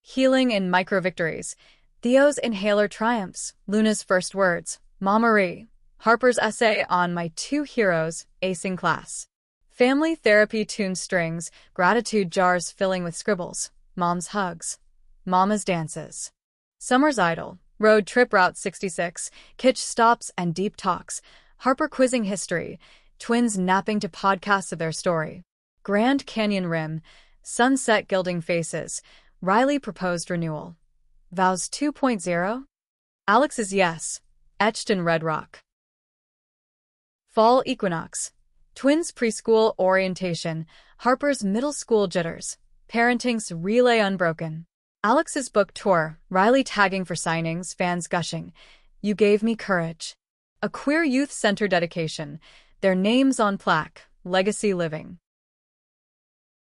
Healing in micro-victories. Theo's inhaler triumphs, Luna's first words, Ma Marie. Harper's essay on my two heroes, acing class. Family therapy tuned strings, gratitude jars filling with scribbles, mom's hugs, mama's dances. Summer's idol, road trip Route 66, Kitsch stops and deep talks, Harper quizzing history, twins napping to podcasts of their story. Grand Canyon rim, sunset gilding faces, Riley proposed renewal. Vows 2.0? Alex's yes, etched in red rock. Fall equinox. Twins' preschool orientation, Harper's middle school jitters, parenting's relay unbroken. Alex's book tour, Riley tagging for signings, fans gushing. You gave me courage. A queer youth center dedication, their names on plaque, legacy living.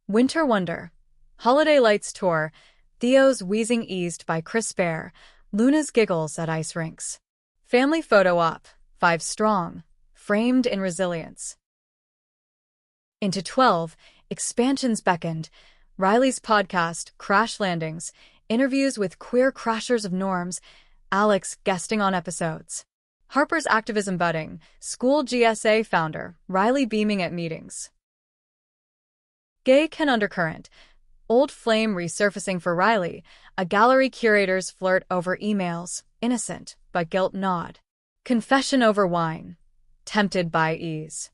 Winter Wonder. Holiday Lights tour, Theo's wheezing eased by Chris Bear, Luna's giggles at ice rinks. Family photo op, 5 strong, framed in resilience. Into 12, expansions beckoned, Riley's podcast, Crash Landings, interviews with queer crashers of norms, Alex guesting on episodes. Harper's activism budding, school GSA founder, Riley beaming at meetings. Gay Can Undercurrent, old flame resurfacing for Riley, a gallery curator's flirt over emails, innocent, but guilt gnawed. Confession over wine, tempted by ease.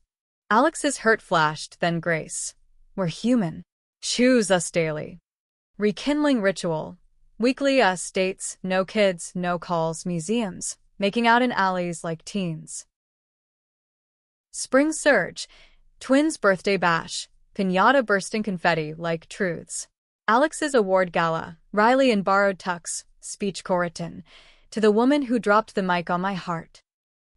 Alex's hurt flashed, then grace. We're human. Choose us daily. Rekindling ritual. Weekly us dates, no kids, no calls, museums, making out in alleys like teens. Spring surge. Twins' birthday bash. Piñata bursting confetti like truths. Alex's award gala. Riley in borrowed tux, speech written. To the woman who dropped the mic on my heart.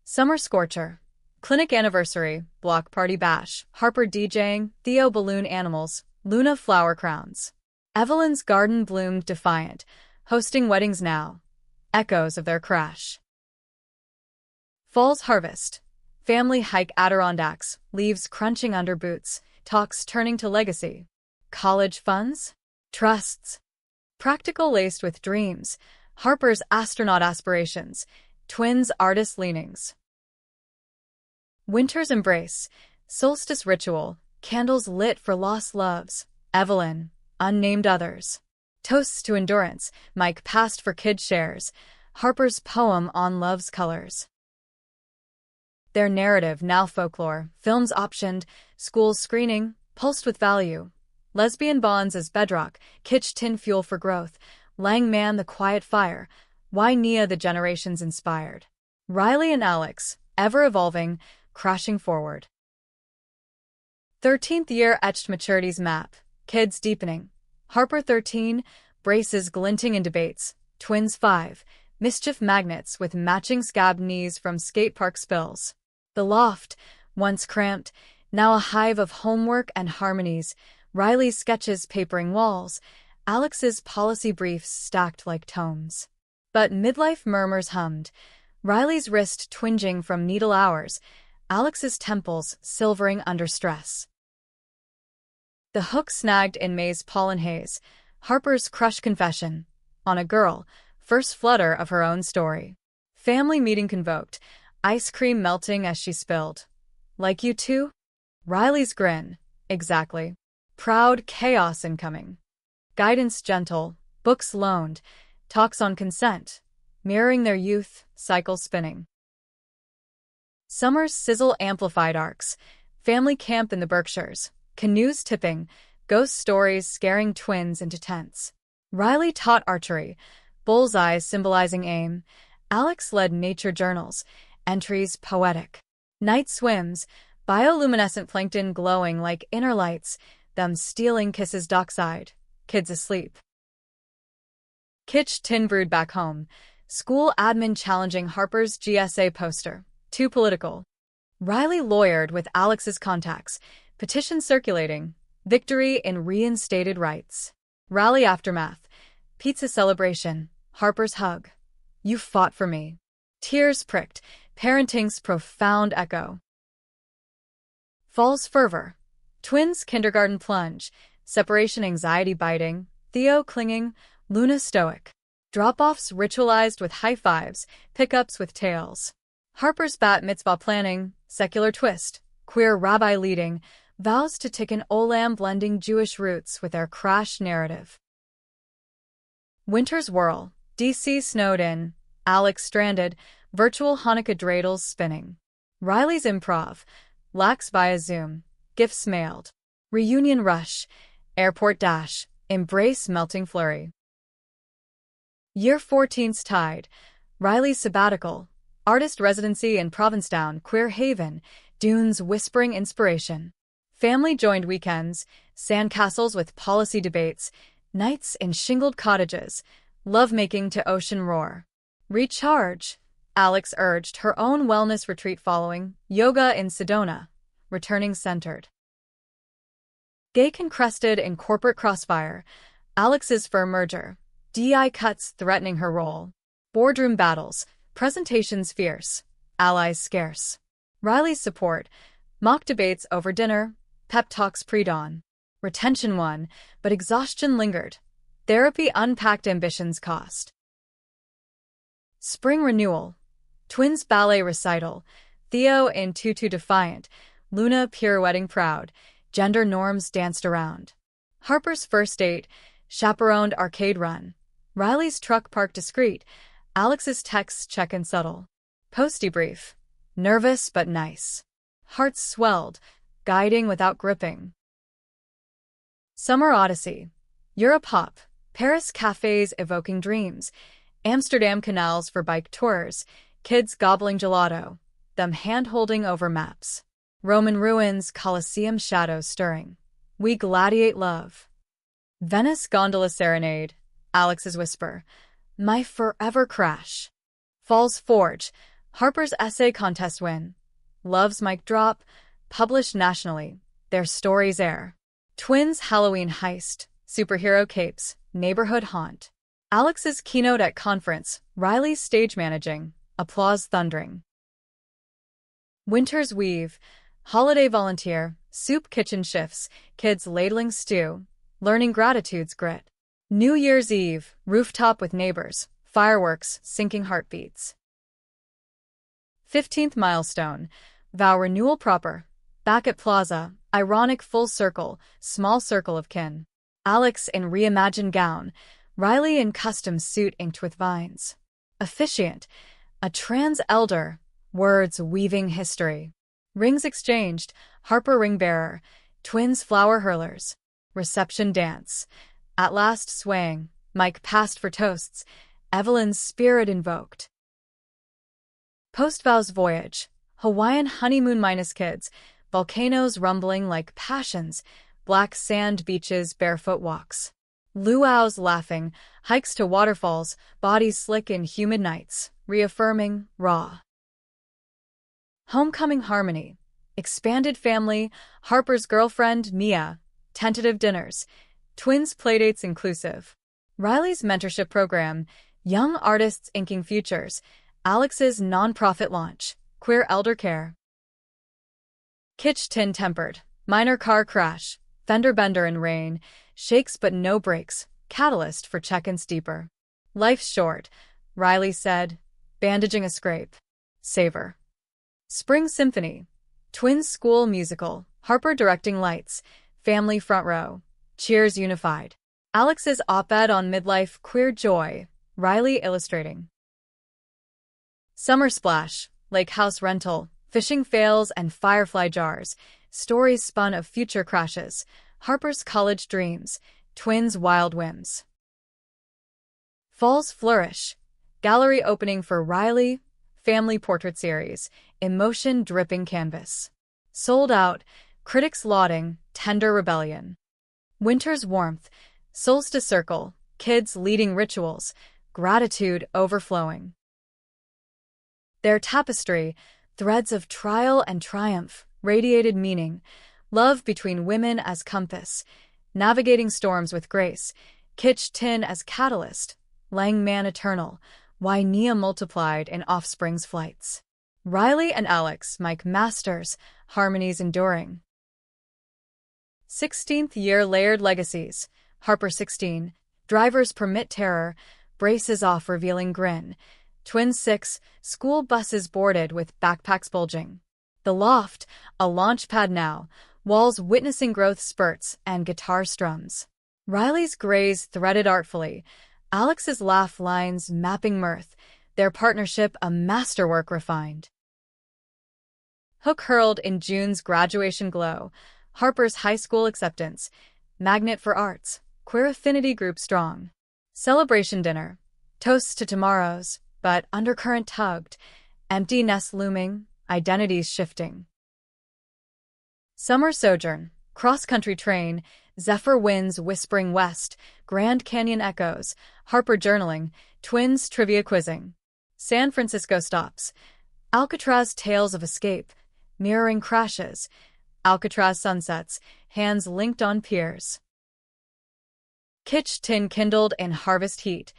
Summer scorcher. Clinic anniversary, block party bash, Harper DJing, Theo balloon animals, Luna flower crowns. Evelyn's garden bloomed defiant, hosting weddings now. Echoes of their crash. Fall's harvest. Family hike Adirondacks, leaves crunching under boots, talks turning to legacy. College funds? Trusts. Practical laced with dreams, Harper's astronaut aspirations, twins' artist leanings. Winter's embrace, solstice ritual, candles lit for lost loves, Evelyn, unnamed others. Toasts to endurance, Mike passed for kid shares. Harper's poem on love's colors. Their narrative now folklore, films optioned, schools screening, pulsed with value. Lesbian bonds as bedrock, kitsch tin fuel for growth. Lang Man the quiet fire, why Nia the generations inspired. Riley and Alex, ever evolving, crashing forward. 13th year etched maturity's map, kids deepening. Harper 13, braces glinting in debates. Twins 5, mischief magnets with matching scabbed knees from skate park spills. The loft, once cramped, now a hive of homework and harmonies. Riley's sketches papering walls, Alex's policy briefs stacked like tomes. But midlife murmurs hummed, Riley's wrist twinging from needle hours, Alex's temples silvering under stress. The hook snagged in May's pollen haze, Harper's crushed confession, on a girl, first flutter of her own story. Family meeting convoked, ice cream melting as she spilled. Like you two? Riley's grin, exactly. Proud chaos incoming. Guidance gentle, books loaned, talks on consent, mirroring their youth, cycle spinning. Summer's sizzle amplified arcs, family camp in the Berkshires, canoes tipping, ghost stories scaring twins into tents. Riley taught archery, bullseyes symbolizing aim. Alex led nature journals, entries poetic. Night swims, bioluminescent plankton glowing like inner lights, them stealing kisses dockside, kids asleep. Kitsch tin brewed back home, school admin challenging Harper's GSA poster, too political. Riley lawyered with Alex's contacts, petition circulating, victory in reinstated rights. Rally aftermath, pizza celebration, Harper's hug. You fought for me. Tears pricked, parenting's profound echo. Fall's fervor, twins kindergarten plunge, separation anxiety biting, Theo clinging, Luna stoic. Drop-offs ritualized with high fives, pickups with tails. Harper's bat mitzvah planning, secular twist, queer rabbi leading, vows to tikkun olam blending Jewish roots with their crash narrative. Winter's whirl, DC snowed in, Alex stranded, virtual Hanukkah dreidels spinning. Riley's improv, lax via Zoom, gifts mailed. Reunion rush, airport dash, embrace melting flurry. Year 14's tide, Riley's sabbatical, artist residency in Provincetown, queer haven, dunes whispering inspiration. Family joined weekends, sandcastles with policy debates, nights in shingled cottages, lovemaking to ocean roar. Recharge, Alex urged her own wellness retreat following, yoga in Sedona, returning centered. Gay-crested in corporate crossfire, Alex's firm merger, DI cuts threatening her role. Boardroom battles, presentations fierce, allies scarce. Riley's support, mock debates over dinner, pep talks pre-dawn. Retention won, but exhaustion lingered. Therapy unpacked ambition's cost. Spring renewal, twins ballet recital, Theo in tutu defiant, Luna pirouetting proud, gender norms danced around. Harper's first date, chaperoned arcade run. Riley's truck park discreet, Alex's texts check and subtle. Posty brief, nervous but nice. Hearts swelled, guiding without gripping. Summer odyssey, Europe hop, Paris cafes evoking dreams, Amsterdam canals for bike tours, kids gobbling gelato, them hand-holding over maps. Roman ruins, Colosseum shadows stirring. We gladiate love. Venice gondola serenade, Alex's whisper, my forever crash. Falls forge, Harper's essay contest win. Love's mic drop, published nationally, their stories air. Twins Halloween heist, superhero capes, neighborhood haunt. Alex's keynote at conference, Riley's stage managing, applause thundering. Winter's weave, holiday volunteer, soup kitchen shifts, kids ladling stew, learning gratitude's grit. New Year's Eve, rooftop with neighbors, fireworks, sinking heartbeats. 15th milestone, vow renewal proper, back at plaza, ironic full circle, small circle of kin. Alex in reimagined gown, Riley in custom suit inked with vines. Officiant, a trans elder, words weaving history. Rings exchanged, Harper ring bearer, twins flower hurlers. Reception dance. At last swaying, Mike passed for toasts, Evelyn's spirit invoked. Post-vows voyage, Hawaiian honeymoon minus kids, volcanoes rumbling like passions, black sand beaches, barefoot walks. Luau's laughing, hikes to waterfalls, bodies slick in humid nights, reaffirming, raw. Homecoming harmony, expanded family, Harper's girlfriend, Mia, tentative dinners, twins playdates inclusive. Riley's mentorship program, young artists inking futures, Alex's nonprofit launch, queer elder care. Kitsch tin tempered, minor car crash, fender bender in rain, shakes but no brakes, catalyst for check-ins deeper. Life's short, Riley said, bandaging a scrape. Savor. Spring symphony, twins school musical, Harper directing lights, family front row, cheers unified. Alex's op-ed on midlife queer joy, Riley illustrating. Summer splash, lake house rental, fishing fails and firefly jars, stories spun of future crashes, Harper's college dreams, twins' wild whims. Fall's flourish, gallery opening for Riley, family portrait series, emotion dripping canvas. Sold out, critics lauding, tender rebellion. Winter's warmth, solstice circle, kids leading rituals, gratitude overflowing. Their tapestry, threads of trial and triumph, radiated meaning, love between women as compass, navigating storms with grace, Kitsch tin as catalyst, Lang man eternal, why Nia multiplied in offspring's flights. Riley and Alex, Mike masters, harmonies enduring. 16th year layered legacies, Harper 16, drivers permit terror, braces off revealing grin, twin 6, school buses boarded with backpacks bulging. The loft, a launch pad now, walls witnessing growth spurts and guitar strums. Riley's grays threaded artfully, Alex's laugh lines mapping mirth, their partnership a masterwork refined. Hook hurled in June's graduation glow, Harper's high school acceptance, magnet for arts, queer affinity group strong. Celebration dinner, toasts to tomorrows, but undercurrent tugged, empty nest looming, identities shifting. Summer sojourn, cross-country train, Zephyr winds whispering west, Grand Canyon echoes, Harper journaling, twins trivia quizzing. San Francisco stops, Alcatraz tales of escape, mirroring crashes, Alcatraz sunsets, hands linked on piers. Kitsch tin kindled in harvest heat,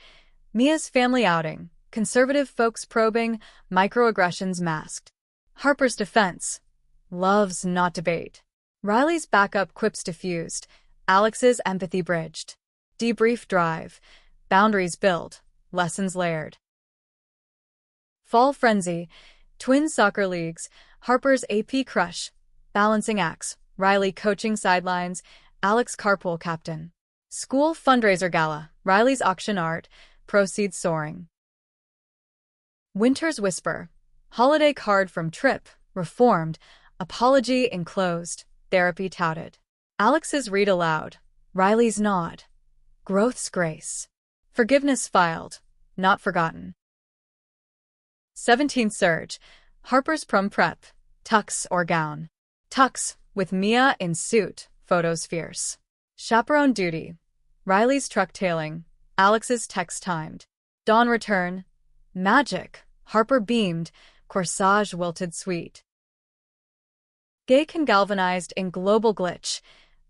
Mia's family outing, conservative folks probing, microaggressions masked. Harper's defense, love's not debate. Riley's backup quips diffused, Alex's empathy bridged. Debrief drive, boundaries build, lessons layered. Fall frenzy, twin soccer leagues, Harper's AP crush, balancing acts, Riley coaching sidelines, Alex carpool captain. School fundraiser gala, Riley's auction art, proceeds soaring. Winter's whisper, holiday card from trip, reformed, apology enclosed, therapy touted. Alex's read aloud, Riley's nod, growth's grace. Forgiveness filed, not forgotten. 17th surge, Harper's prom prep, tux or gown. Tux, with Mia in suit, photos fierce. Chaperone duty, Riley's truck tailing, Alex's text timed. Dawn return, magic, Harper beamed, corsage wilted sweet. Gay can galvanized in global glitch,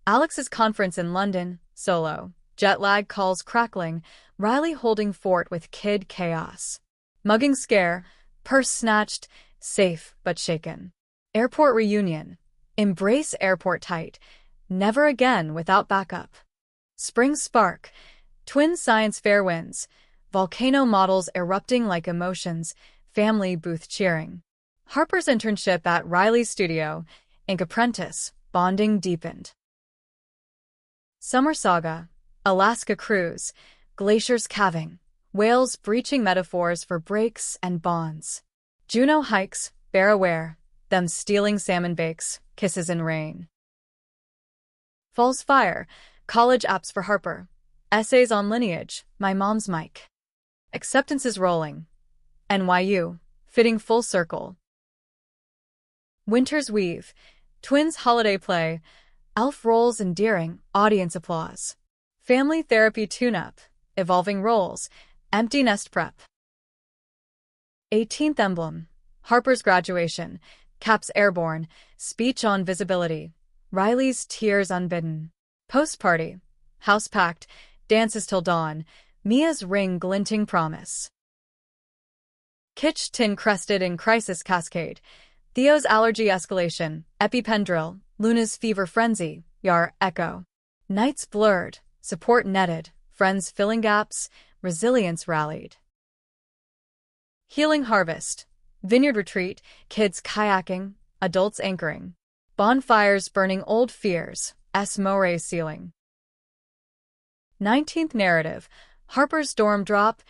Alex's conference in London, solo. Jet lag calls crackling, Riley holding fort with kid chaos. Mugging scare, purse snatched, safe but shaken. Airport reunion, embrace airport tight, never again without backup. Spring spark, twin science fair wins, volcano models erupting like emotions, family booth cheering. Harper's internship at Riley's studio, ink apprentice, bonding deepened. Summer saga, Alaska cruise, glaciers calving, whales breaching metaphors for breaks and bonds. Juneau hikes, bear aware, them stealing salmon bakes, kisses in rain. Falls fire, college apps for Harper, essays on lineage, my mom's mic. Acceptance is rolling. NYU, fitting full circle. Winter's weave, twins holiday play, elf roles endearing, audience applause. Family therapy tune-up, evolving roles, empty nest prep. 18th emblem, Harper's graduation, caps airborne, speech on visibility, Riley's tears unbidden. Post-party, house packed, dances till dawn, Mia's ring glinting promise. Kitsch tin crested in crisis cascade, Theo's allergy escalation, EpiPen drill, Luna's fever frenzy, Yar echo. Nights blurred, support netted, friends filling gaps, resilience rallied. Healing harvest, vineyard retreat, kids kayaking, adults anchoring. Bonfires burning old fears, moray ceiling. 19th narrative, Harper's dorm drop,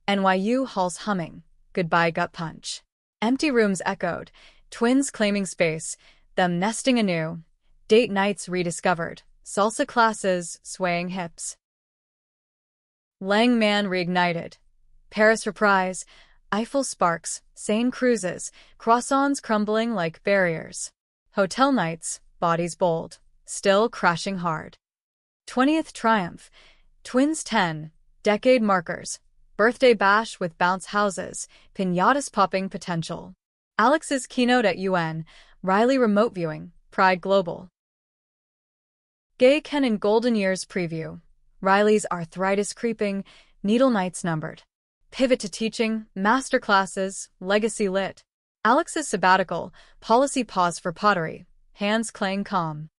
NYU halls humming, goodbye gut punch. Empty rooms echoed, twins claiming space, them nesting anew, date nights rediscovered, salsa classes swaying hips. Lang Man reignited, Paris reprise, Eiffel sparks, sane cruises, croissants crumbling like barriers. Hotel nights, bodies bold, still crashing hard. 20th triumph, twins 10, decade markers, birthday bash with bounce houses, piñatas popping potential. Alex's keynote at UN, Riley remote viewing, Pride Global. Gay Ken and Golden Years preview, Riley's arthritis creeping, needle nights numbered. Pivot to teaching, master classes, legacy lit. Alex's sabbatical, policy pause for pottery, hands clang calm.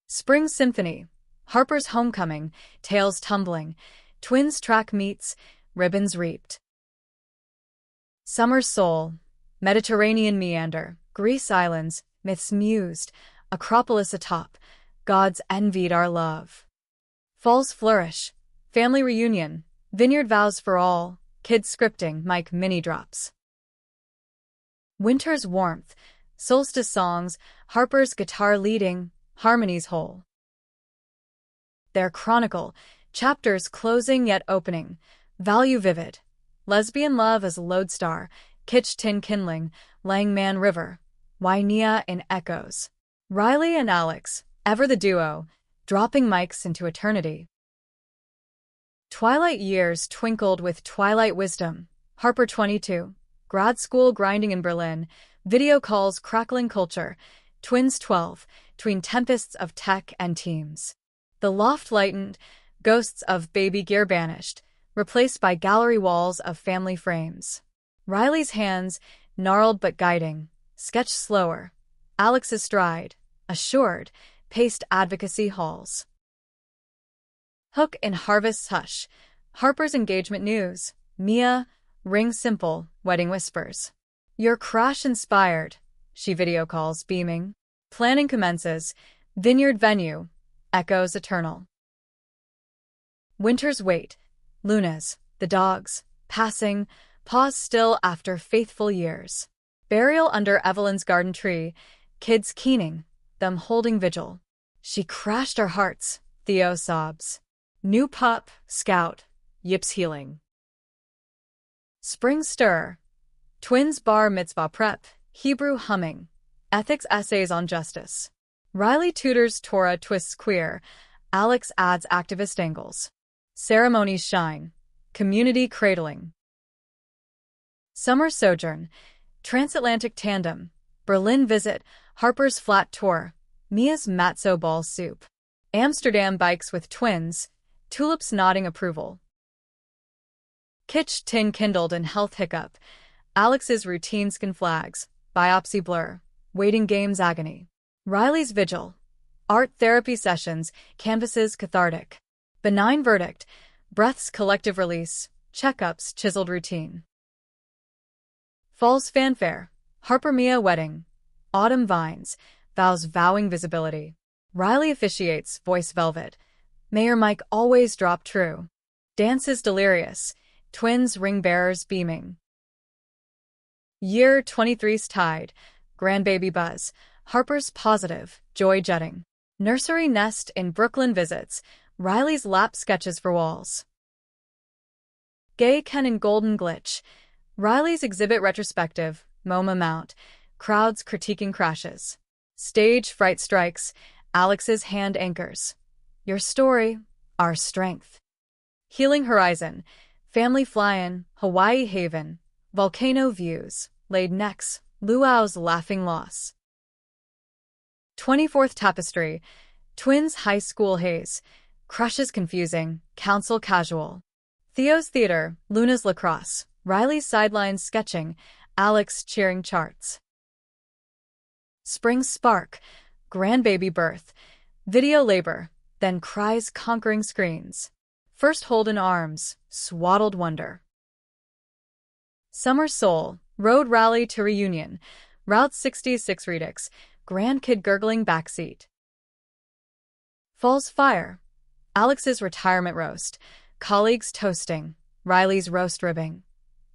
Spring symphony, Harper's homecoming, tales tumbling, twins track meets, ribbons reaped. Summer soul, Mediterranean meander, Greece islands, myths mused, Acropolis atop, gods envied our love. Fall's flourish, family reunion, vineyard vows for all, kids scripting, mic mini drops. Winter's warmth, solstice songs, Harper's guitar leading, harmonies whole. Their chronicle, chapters closing yet opening, value vivid, lesbian love as lodestar, kitsch tin kindling, Langman river, Wainea in echoes. Riley and Alex, ever the duo, dropping mics into eternity. Twilight years twinkled with twilight wisdom, Harper 22, grad school grinding in Berlin, video calls crackling culture, twins 12, tween tempests of tech and teams. The loft lightened, ghosts of baby gear banished, replaced by gallery walls of family frames. Riley's hands, gnarled but guiding, sketched slower. Alex's stride, assured, paced advocacy halls. Hook in Harvest's hush, Harper's engagement news, Mia, ring simple, wedding whispers. Your crash inspired, she video calls beaming. Planning commences, vineyard venue, echoes eternal. Winter's wait, Luna's, the dogs, passing, pause still after faithful years. Burial under Evelyn's garden tree, kids keening, them holding vigil. She crashed our hearts, Theo sobs. New pup, scout, yips healing. Spring stir, twins bar mitzvah prep, Hebrew humming, ethics essays on justice. Riley tutors Torah twists queer, Alex adds activist angles. Ceremonies shine, community cradling. Summer sojourn, transatlantic tandem, Berlin visit, Harper's flat tour, Mia's matzo ball soup. Amsterdam bikes with twins, tulips nodding approval. Kitsch tin kindled in health hiccup, Alex's routine skin flags, biopsy blur, waiting games agony. Riley's vigil, art therapy sessions, canvases cathartic. Benign verdict, breaths collective release, checkups chiseled routine. Fall's fanfare, Harper Mia wedding, autumn vines, vows vowing visibility. Riley officiates, voice velvet. Mayor Mike always drop true. Dances delirious. Twins ring bearers beaming. Year 23's tide. Grandbaby buzz. Harper's positive, joy jetting. Nursery nest in Brooklyn visits. Riley's lap sketches for walls. Gay Ken and Golden Glitch. Riley's exhibit retrospective, MoMA mount. Crowds critiquing crashes. Stage fright strikes. Alex's hand anchors. Your story, our strength. Healing horizon. Family fly-in, Hawaii haven. Volcano views. Laid necks. Luau's laughing loss. 24th tapestry. Twins high school haze. Crushes confusing. Council casual. Theo's theater. Luna's lacrosse. Riley's sidelines sketching. Alex cheering charts. Spring spark. Grandbaby birth. Video labor. Then cries conquering screens. First hold in arms. Swaddled wonder. Summer soul. Road rally to reunion. Route 66 redux. Grandkid gurgling backseat. Fall's fire. Alex's retirement roast. Colleagues toasting. Riley's roast ribbing.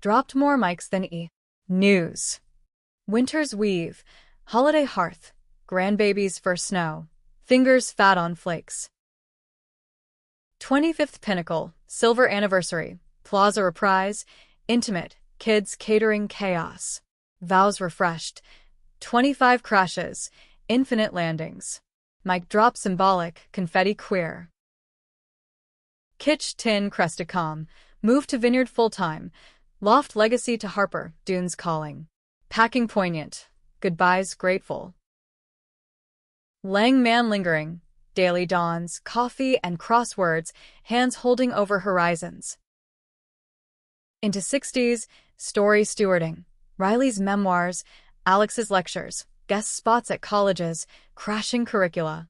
Dropped more mics than News. Winter's weave. Holiday hearth. Grandbaby's first snow. Fingers fat on flakes. 25th pinnacle. Silver anniversary. Plaza reprise. Intimate. Kids catering chaos. Vows refreshed. 25 crashes. Infinite landings. Mic drop symbolic. Confetti queer. Kitsch tin crested calm. Move to vineyard full-time. Loft legacy to Harper. Dunes calling. Packing poignant. Goodbyes grateful. Lang man lingering. Daily dawns. Coffee and crosswords. Hands holding over horizons. Into 60s. Story stewarding. Riley's memoirs. Alex's lectures. Guest spots at colleges. Crashing curricula.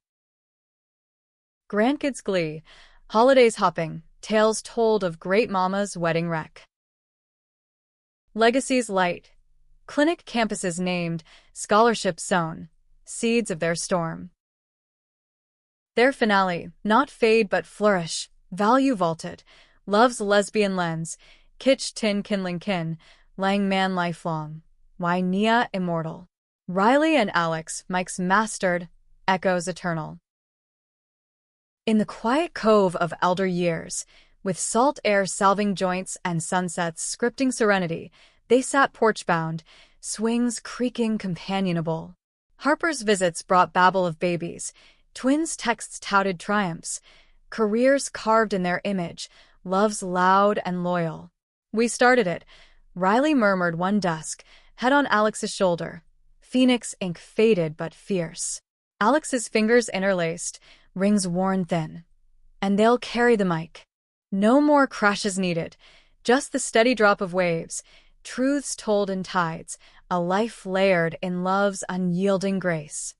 Grandkids glee. Holidays hopping. Tales told of great mama's wedding wreck. Legacies light. Clinic campuses named. Scholarships sown. Seeds of their storm. Their finale. Not fade but flourish. Value vaulted. Love's lesbian lens. Kitsch tin kindling kin. Lang man lifelong. Why Nia immortal. Riley and Alex, Mike's mastered. Echoes eternal. In the quiet cove of elder years, with salt air salving joints and sunsets scripting serenity, they sat porch-bound, swings creaking companionable. Harper's visits brought babble of babies, twins' texts touted triumphs, careers carved in their image, loves loud and loyal. We started it, Riley murmured one dusk, head on Alex's shoulder. Phoenix ink faded but fierce. Alex's fingers interlaced, rings worn thin. And they'll carry the mic. No more crashes needed, just the steady drop of waves, truths told in tides, a life layered in love's unyielding grace.